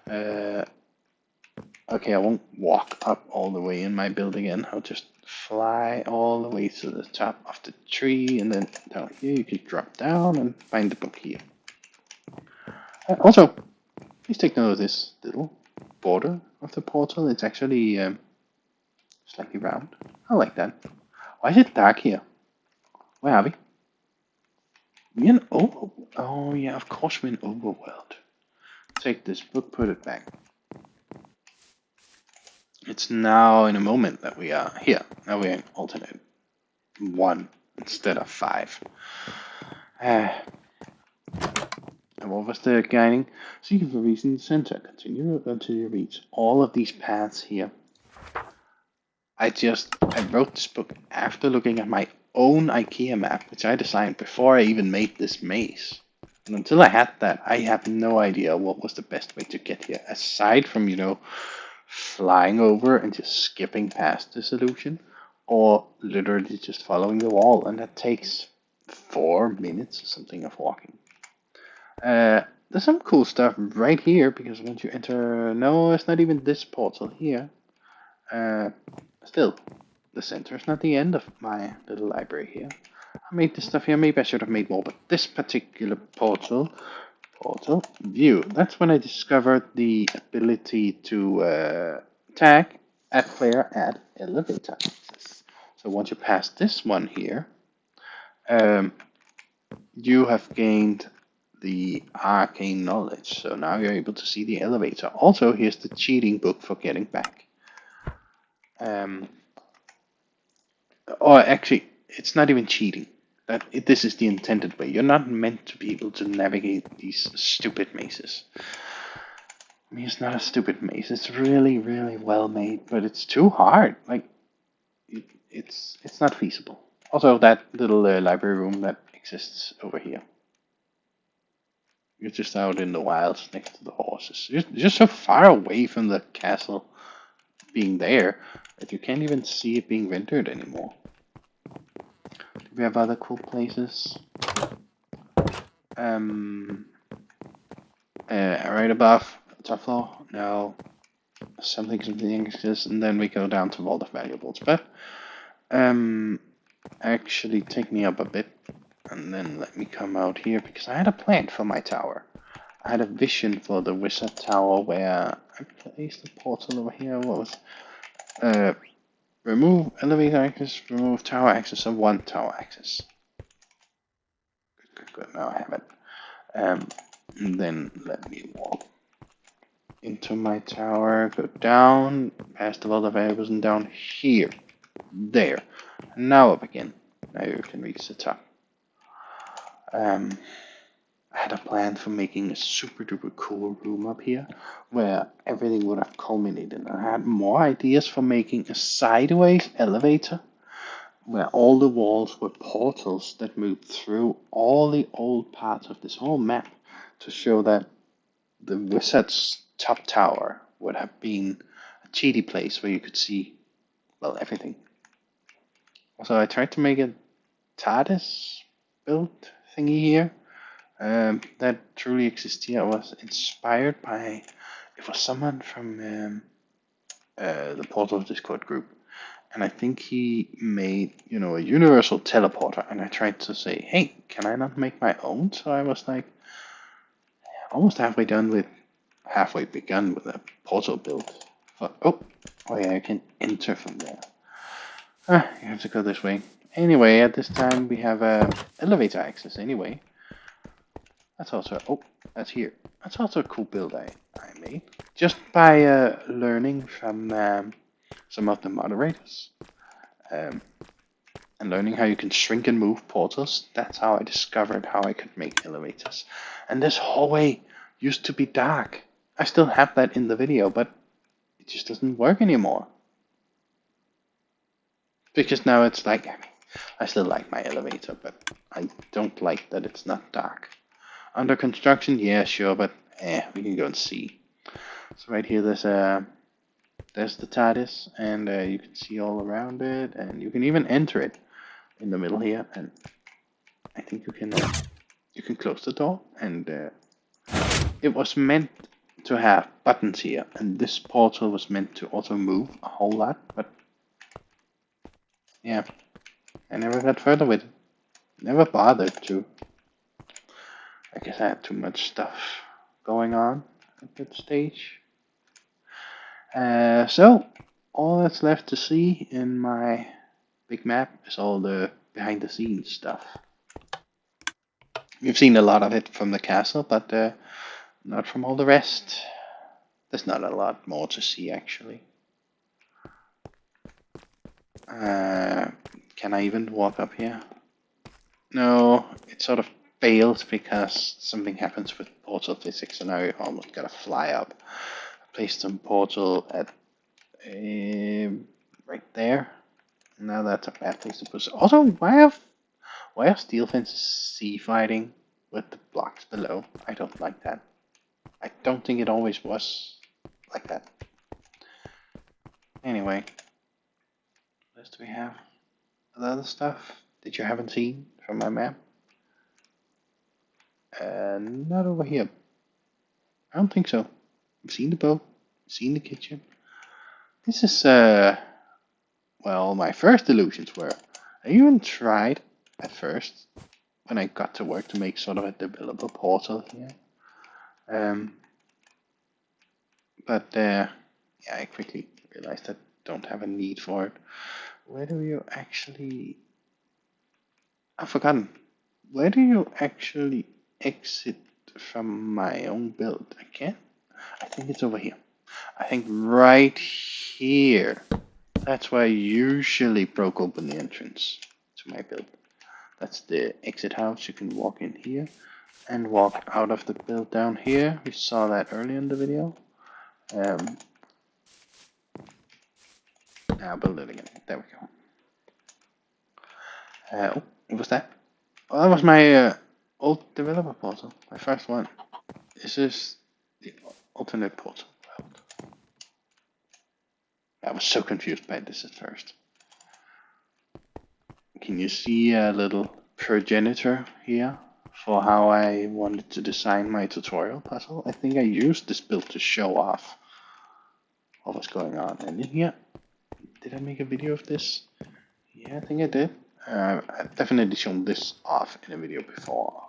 Okay, I won't walk up all the way in my build again. I'll just fly all the way to the top of the tree. And then down here you can drop down and find the book here. Also, please take note of this little border of the portal. It's actually slightly round. I like that. Why is it dark here? Where are we? We in over? Oh yeah, of course we're in overworld. Take this book, put it back. It's now in a moment that we are here. Now we're in alternate 1 instead of 5. And what was the guiding? Seeking for reason center. Continue until you reach all of these paths here. I wrote this book after looking at my own IKEA map, which I designed before I even made this maze. And until I had that, I have no idea what was the best way to get here, aside from, flying over and just skipping past the solution, or literally just following the wall, and that takes 4 minutes or something of walking. There's some cool stuff right here, because once you enter, no, it's not even this portal here. Still, the center is not the end of my little library here. I made this stuff here. Maybe I should have made more, but this particular portal view, that's when I discovered the ability to tag, add player, add elevator access. So once you pass this one here, You have gained the arcane knowledge, so now you're able to see the elevator. Also, here's the cheating book for getting back. Um, or actually, it's not even cheating. This is the intended way. You're not meant to be able to navigate these stupid mazes. I mean, it's not a stupid maze. It's really, really well made, but it's too hard. Like, it's not feasible. Also, that little library room that exists over here. You're just out in the wilds next to the horses. You're just so far away from the castle being there that you can't even see it being rendered anymore. Do we have other cool places? Right above top floor. No, something exists, and then we go down to Vault of Valuables. But actually, take me up a bit, and then let me come out here because I had a plan for my tower. I had a vision for the wizard tower where I placed the portal over here. What was remove elevator access, remove tower access, and one tower access. Good. Now I have it. And then let me walk into my tower, go down, past the vault of variables, and down here. There. Now up again. Now you can reach the top. I had a plan for making a super duper cool room up here where everything would have culminated. I had more ideas for making a sideways elevator where all the walls were portals that moved through all the old parts of this whole map to show that the wizard's top tower would have been a cheaty place where you could see, well, everything. So I tried to make a TARDIS built thingy here that truly exists here. I was inspired by, it was someone from the Portal Discord group. And I think he made, a universal teleporter. And I tried to say, hey, can I not make my own? So I was like, almost halfway begun with a portal build. Oh yeah, I can enter from there. You have to go this way. Anyway, at this time we have elevator access anyway. That's here. That's also a cool build I made. Just by learning from some of the moderators. And learning how you can shrink and move portals. That's how I discovered how I could make elevators. And this hallway used to be dark. I still have that in the video, but it just doesn't work anymore. Because now it's like, I still like my elevator, but I don't like that it's not dark. Under construction, yeah, sure, but we can go and see. So right here, there's the TARDIS, and you can see all around it, and you can even enter it in the middle here, and I think you can close the door, and it was meant to have buttons here, and this portal was meant to also move a whole lot, but yeah, I never got further with it. Never bothered to. I guess I had too much stuff going on at that stage. So, all that's left to see in my big map is all the behind the scenes stuff. We've seen a lot of it from the castle, but not from all the rest. There's not a lot more to see actually. Can I even walk up here? No, it sort of fails because something happens with portal physics, and I almost gotta fly up. I placed some portal at right there. Now that's a bad place to put. Also, why are steel fences sea fighting with the blocks below? I don't like that. I don't think it always was like that. Anyway, what else do we have? Other stuff that you haven't seen from my map? Not over here. I don't think so. I've seen the boat, seen the kitchen. This is well, my first illusions were. I even tried at first when I got to work to make sort of a developer portal here. But yeah, I quickly realized I don't have a need for it. Where do you actually I've forgotten. Where do you actually exit from my own build? I can't. I think it's over here. I think right here. That's where I usually broke open the entrance to my build. That's the exit house. You can walk in here and walk out of the build down here. We saw that earlier in the video. Now build it again. There we go. Oh, what was that? Well, that was my old developer portal. My first one. This is the alternate portal. I was so confused by this at first. Can you see a little progenitor here for how I wanted to design my tutorial puzzle? I think I used this build to show off what was going on. And in here, did I make a video of this? Yeah, I think I did. I've definitely shown this off in a video before.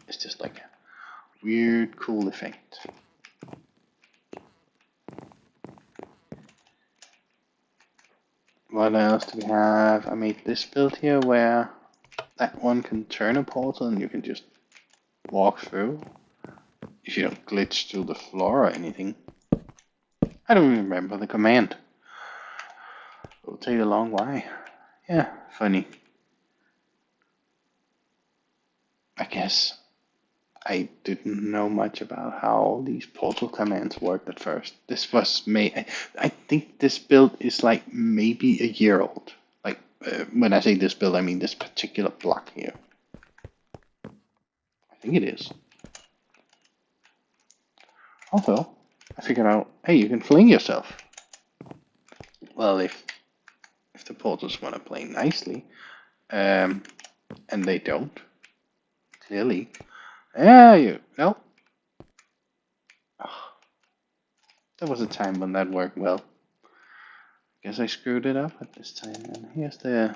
It's just like a weird, cool effect. What else do we have? I made this build here where that one can turn a portal and you can just walk through. If you don't glitch through the floor or anything. I don't even remember the command. It'll take a long while. Yeah, funny. I guess I didn't know much about how these portal commands worked at first. This was made. I think this build is like maybe a year old. Like when I say this build, I mean this particular block here. I think it is. Also, I figured out, hey, you can fling yourself. Well, if the portals want to play nicely, and they don't, clearly. Yeah, you. Nope. Oh, there was a time when that worked well. Guess I screwed it up at this time. And here's the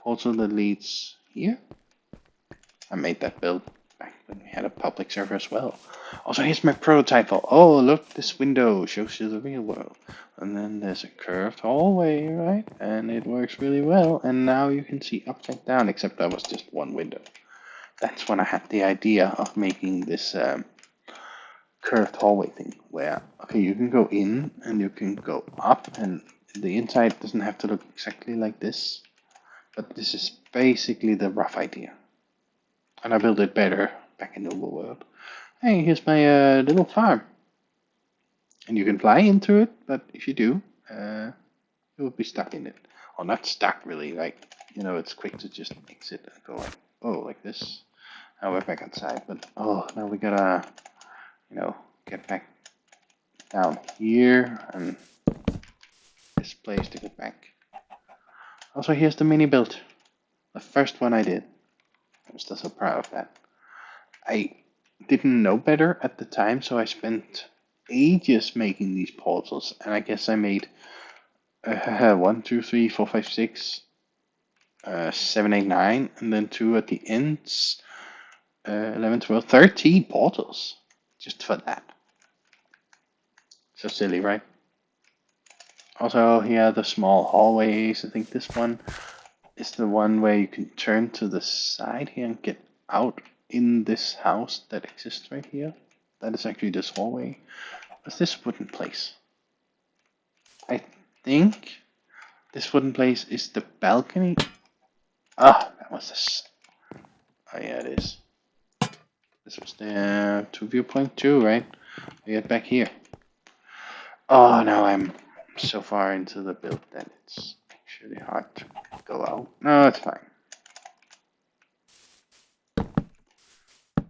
portal that leads here. I made that build back when we had a public server as well. Also, here's my prototype. Oh, look, this window shows you the real world. And then there's a curved hallway, right? And it works really well. And now you can see upside down, except that was just one window. That's when I had the idea of making this curved hallway thing where, okay, you can go in and you can go up and the inside doesn't have to look exactly like this, but this is basically the rough idea. And I built it better back in Overworld. Hey, here's my little farm. And you can fly into it, but if you do, you will be stuck in it. Or not stuck really, like, it's quick to just exit and go like, oh, like this. Now we're back outside, but oh, now we gotta, get back down here and this place to get back. Also, here's the mini build. The first one I did. I'm still so proud of that. I didn't know better at the time, so I spent ages making these portals, and I guess I made 1, 2, 3, 4, 5, 6, 7, 8, 9, and then 2 at the ends. 11, 12, 13 portals just for that. So silly, right? Also, here are the small hallways. I think this one is the one where you can turn to the side here and get out in this house that exists right here. That is actually this hallway. What's this wooden place? I think this wooden place is the balcony. Ah, that was this. Oh yeah, it is. This was the 2 viewpoint 2, right? We get back here. Oh, now I'm so far into the build that it's actually hard to go out. No, it's fine.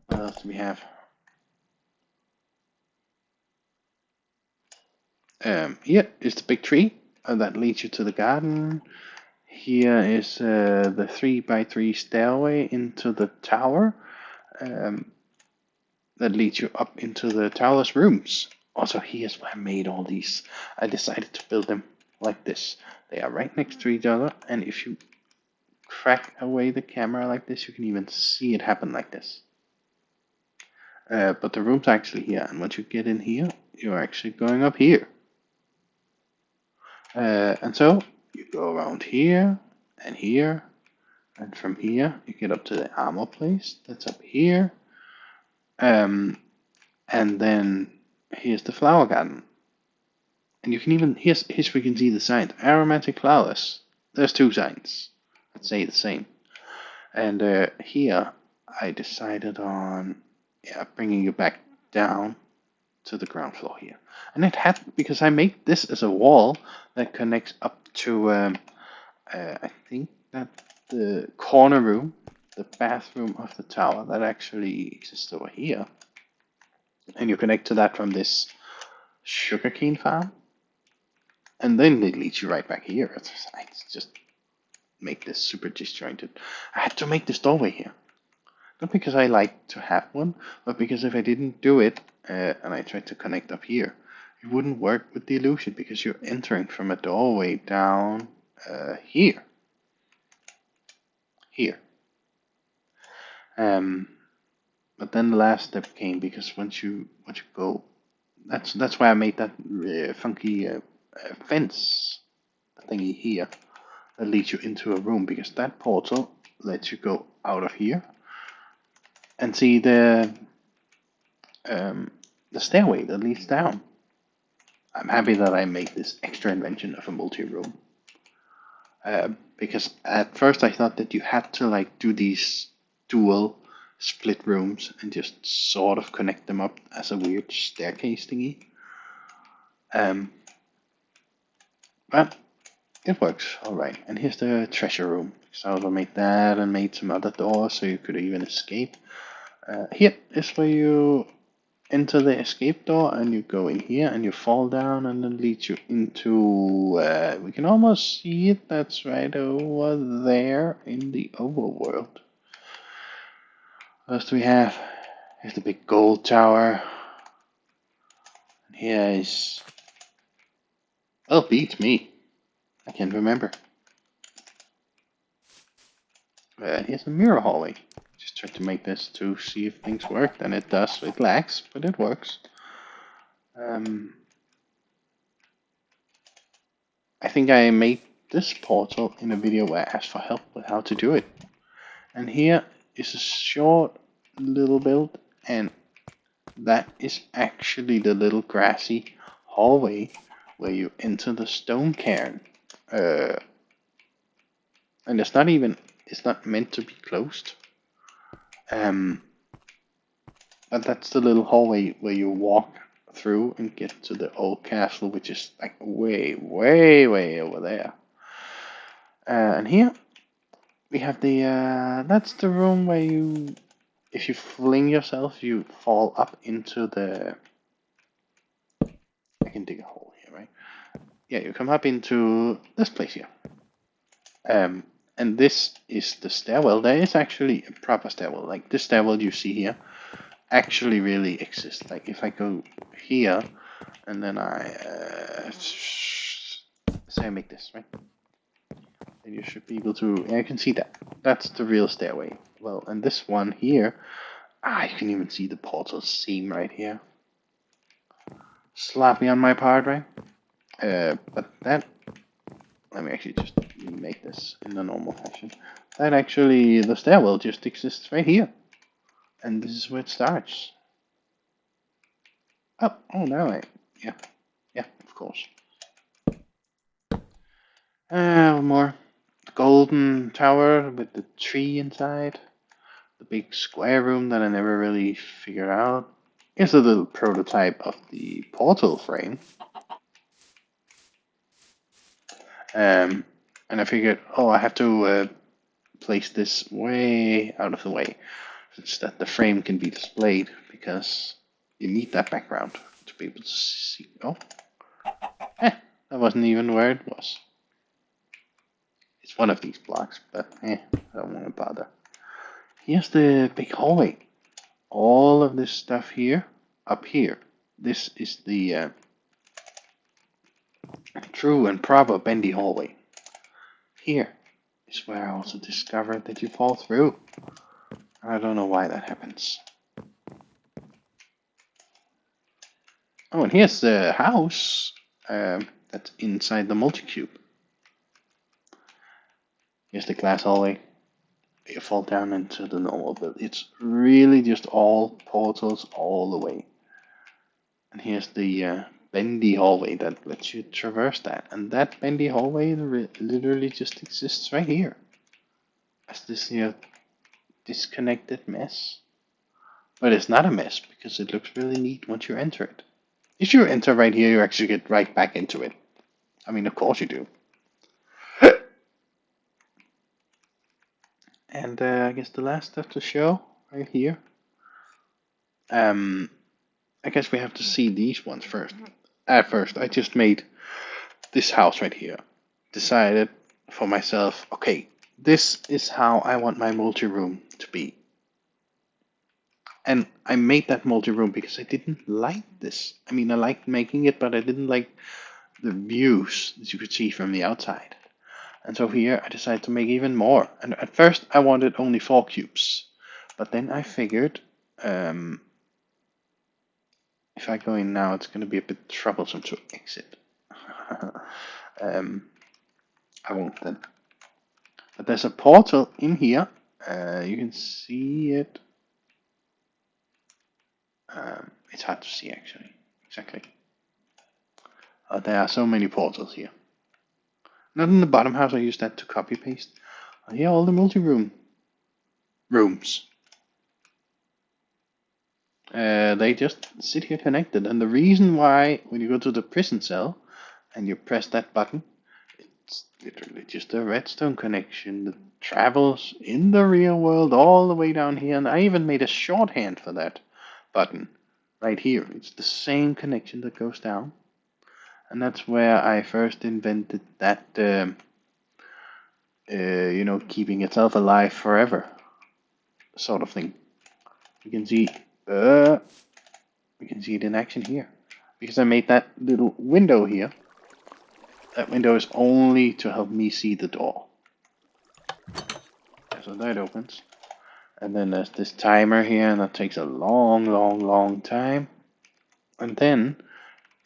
What else do we have? Here is the big tree that leads you to the garden. Here is the 3x3 stairway into the tower that leads you up into the tower's rooms. Also, here's where I made all these. I decided to build them like this. They are right next to each other, and if you crack away the camera like this, you can even see it happen like this. But the room's actually here, and once you get in here, you're actually going up here. And so you go around here and here And from here, you get up to the armor place. That's up here. And then here's the flower garden. And you can even, here's where you can see the signs. Aromatic flowers. There's 2 signs that say the same. And here, I decided on, bringing you back down to the ground floor here. And it had, because I made this as a wall that connects up to, I think that the corner room, the bathroom of the tower, that actually exists over here. And you connect to that from this sugarcane farm. And then it leads you right back here. I just make this super disjointed. I had to make this doorway here. Not because I like to have one, but because if I didn't do it, and I tried to connect up here, it wouldn't work with the illusion because you're entering from a doorway down here. Here. But then the last step came because once you go, that's why I made that funky fence thingy here that leads you into a room, because that portal lets you go out of here and see the stairway that leads down. I'm happy that I made this extra invention of a multi-room. Because at first I thought that you had to like do these dual split rooms and just sort of connect them up as a weird staircase thingy. But it works alright. And here's the treasure room. So I also made that and made some other doors so you could even escape. Here is where you enter the escape door and you go in here and you fall down and it leads you into, we can almost see it, that's right over there in the overworld. First we have, here's the big gold tower. And here is, well, beats me. I can't remember. Here's a mirror hallway. Just try to make this to see if things work, and it does. It lags, but it works. I think I made this portal in a video where I asked for help with how to do it. And here is a short little build, and that is actually the little grassy hallway where you enter the stone cairn. And it's not meant to be closed. But that's the little hallway where you walk through and get to the old castle, which is like way, way, way over there. And here we have that's the room where you, if you fling yourself, you fall up into the, I can dig a hole here, right? Yeah, you come up into this place here. And this is the stairwell. There is actually a proper stairwell. Like this stairwell you see here actually really exists. Like if I go here and then I say I make this, right? Then you should be able to, yeah, you can see that. That's the real stairway. Well, and this one here, you can even see the portal seam right here. Sloppy on my part, right? But that, let me actually just make this in the normal fashion. That actually, the stairwell just exists right here. And this is where it starts. Oh, now yeah, of course. One more. The golden tower with the tree inside. The big square room that I never really figured out. Here's a little prototype of the portal frame. And I figured, I have to place this way out of the way, such that the frame can be displayed, because you need that background to be able to see. Oh, that wasn't even where it was. It's one of these blocks, but I don't want to bother. Here's the big hallway. All of this stuff here, up here. This is the true and proper bendy hallway. Here is where I also discovered that you fall through. I don't know why that happens. Oh, and here's the house that's inside the multi-cube. Here's the glass hallway. you fall down into the normal build. It's really just all portals all the way. And here's the bendy hallway that lets you traverse that. And that bendy hallway literally just exists right here. As this disconnected mess. But it's not a mess because it looks really neat once you enter it. If you enter right here, you actually get right back into it. I mean, of course you do. And I guess the last stuff to show right here. I guess we have to see these ones first. At first, I just made this house right here. Decided for myself, okay, this is how I want my multi-room to be. And I made that multi-room because I didn't like this. I mean, I liked making it, but I didn't like the views that you could see from the outside. And so here I decided to make even more. And at first I wanted only 4 cubes. But then I figured if I go in now, it's going to be a bit troublesome to exit. I won't then. But there's a portal in here. You can see it. It's hard to see actually. Exactly. There are so many portals here. Not in the bottom house, I used that to copy paste. Here are all the multi-room rooms. They just sit here connected. And the reason why, when you go to the prison cell and you press that button, it's literally just a redstone connection that travels in the real world all the way down here. And I even made a shorthand for that button right here. It's the same connection that goes down. And that's where I first invented that, keeping itself alive forever sort of thing. You can see it in action here. Because I made that little window here. That window is only to help me see the door. So that opens. And then there's this timer here, and that takes a long, long, long time. And then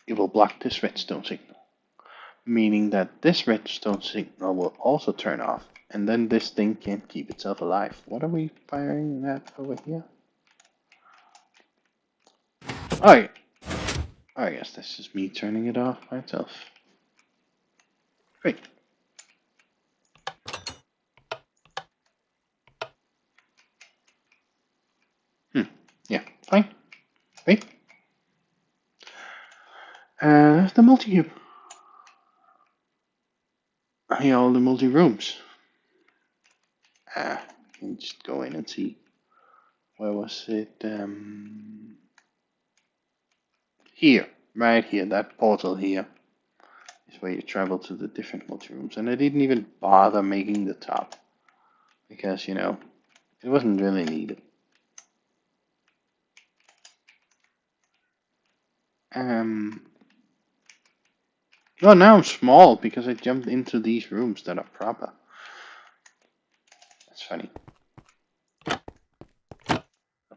it will block this redstone signal. Meaning that this redstone signal will also turn off. And then this thing can't keep itself alive. What are we firing at over here? Oh, yeah. I guess this is me turning it off myself. Great. Yeah, fine. Great. The multi-cube. Here are all the multi-rooms. You can just go in and see. Where was it? Here. Right here. That portal here is where you travel to the different multi-rooms. And I didn't even bother making the top. Because, it wasn't really needed. Well, now I'm small because I jumped into these rooms that are proper. That's funny. But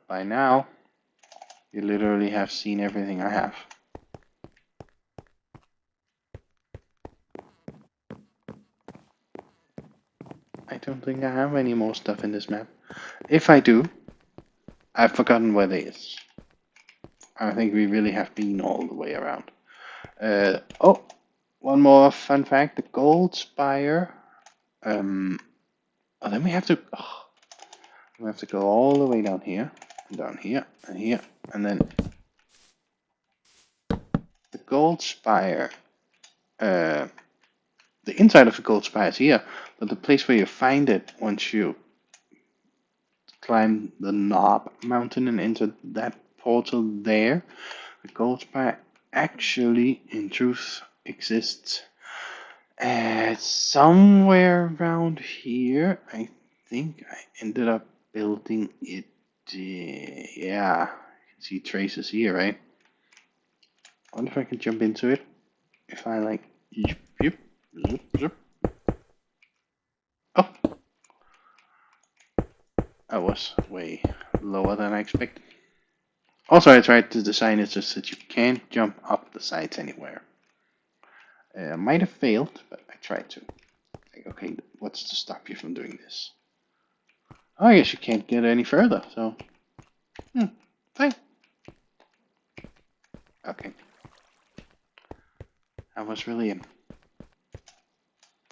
by now, you literally have seen everything I have. I don't think I have any more stuff in this map. If I do, I've forgotten where it is. I think we really have been all the way around. One more fun fact: the gold spire. Then we have to. We have to go all the way down here, and here, and then the gold spire. The inside of the gold spire is here, but the place where you find it once you climb the knob mountain and enter that portal there, the gold spire actually, in truth, exists somewhere around here. I think I ended up building it. Yeah, you can see traces here, right? I wonder if I can jump into it. If I like, yip, yip, zip, zip. Oh, that was way lower than I expected. Also, I tried to design it just that you can't jump up the sides anywhere. I might have failed, but I tried to. Like, okay, what's to stop you from doing this? I guess you can't get any further, so... fine. Okay. I was really...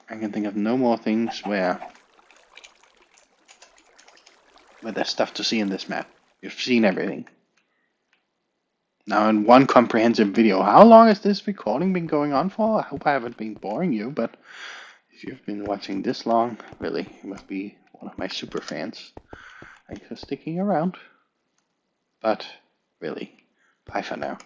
I can think of no more things where there's stuff to see in this map. You've seen everything. Now in one comprehensive video. How long has this recording been going on for? I hope I haven't been boring you, but if you've been watching this long, really, you must be one of my super fans. Thanks for sticking around. But really, bye for now.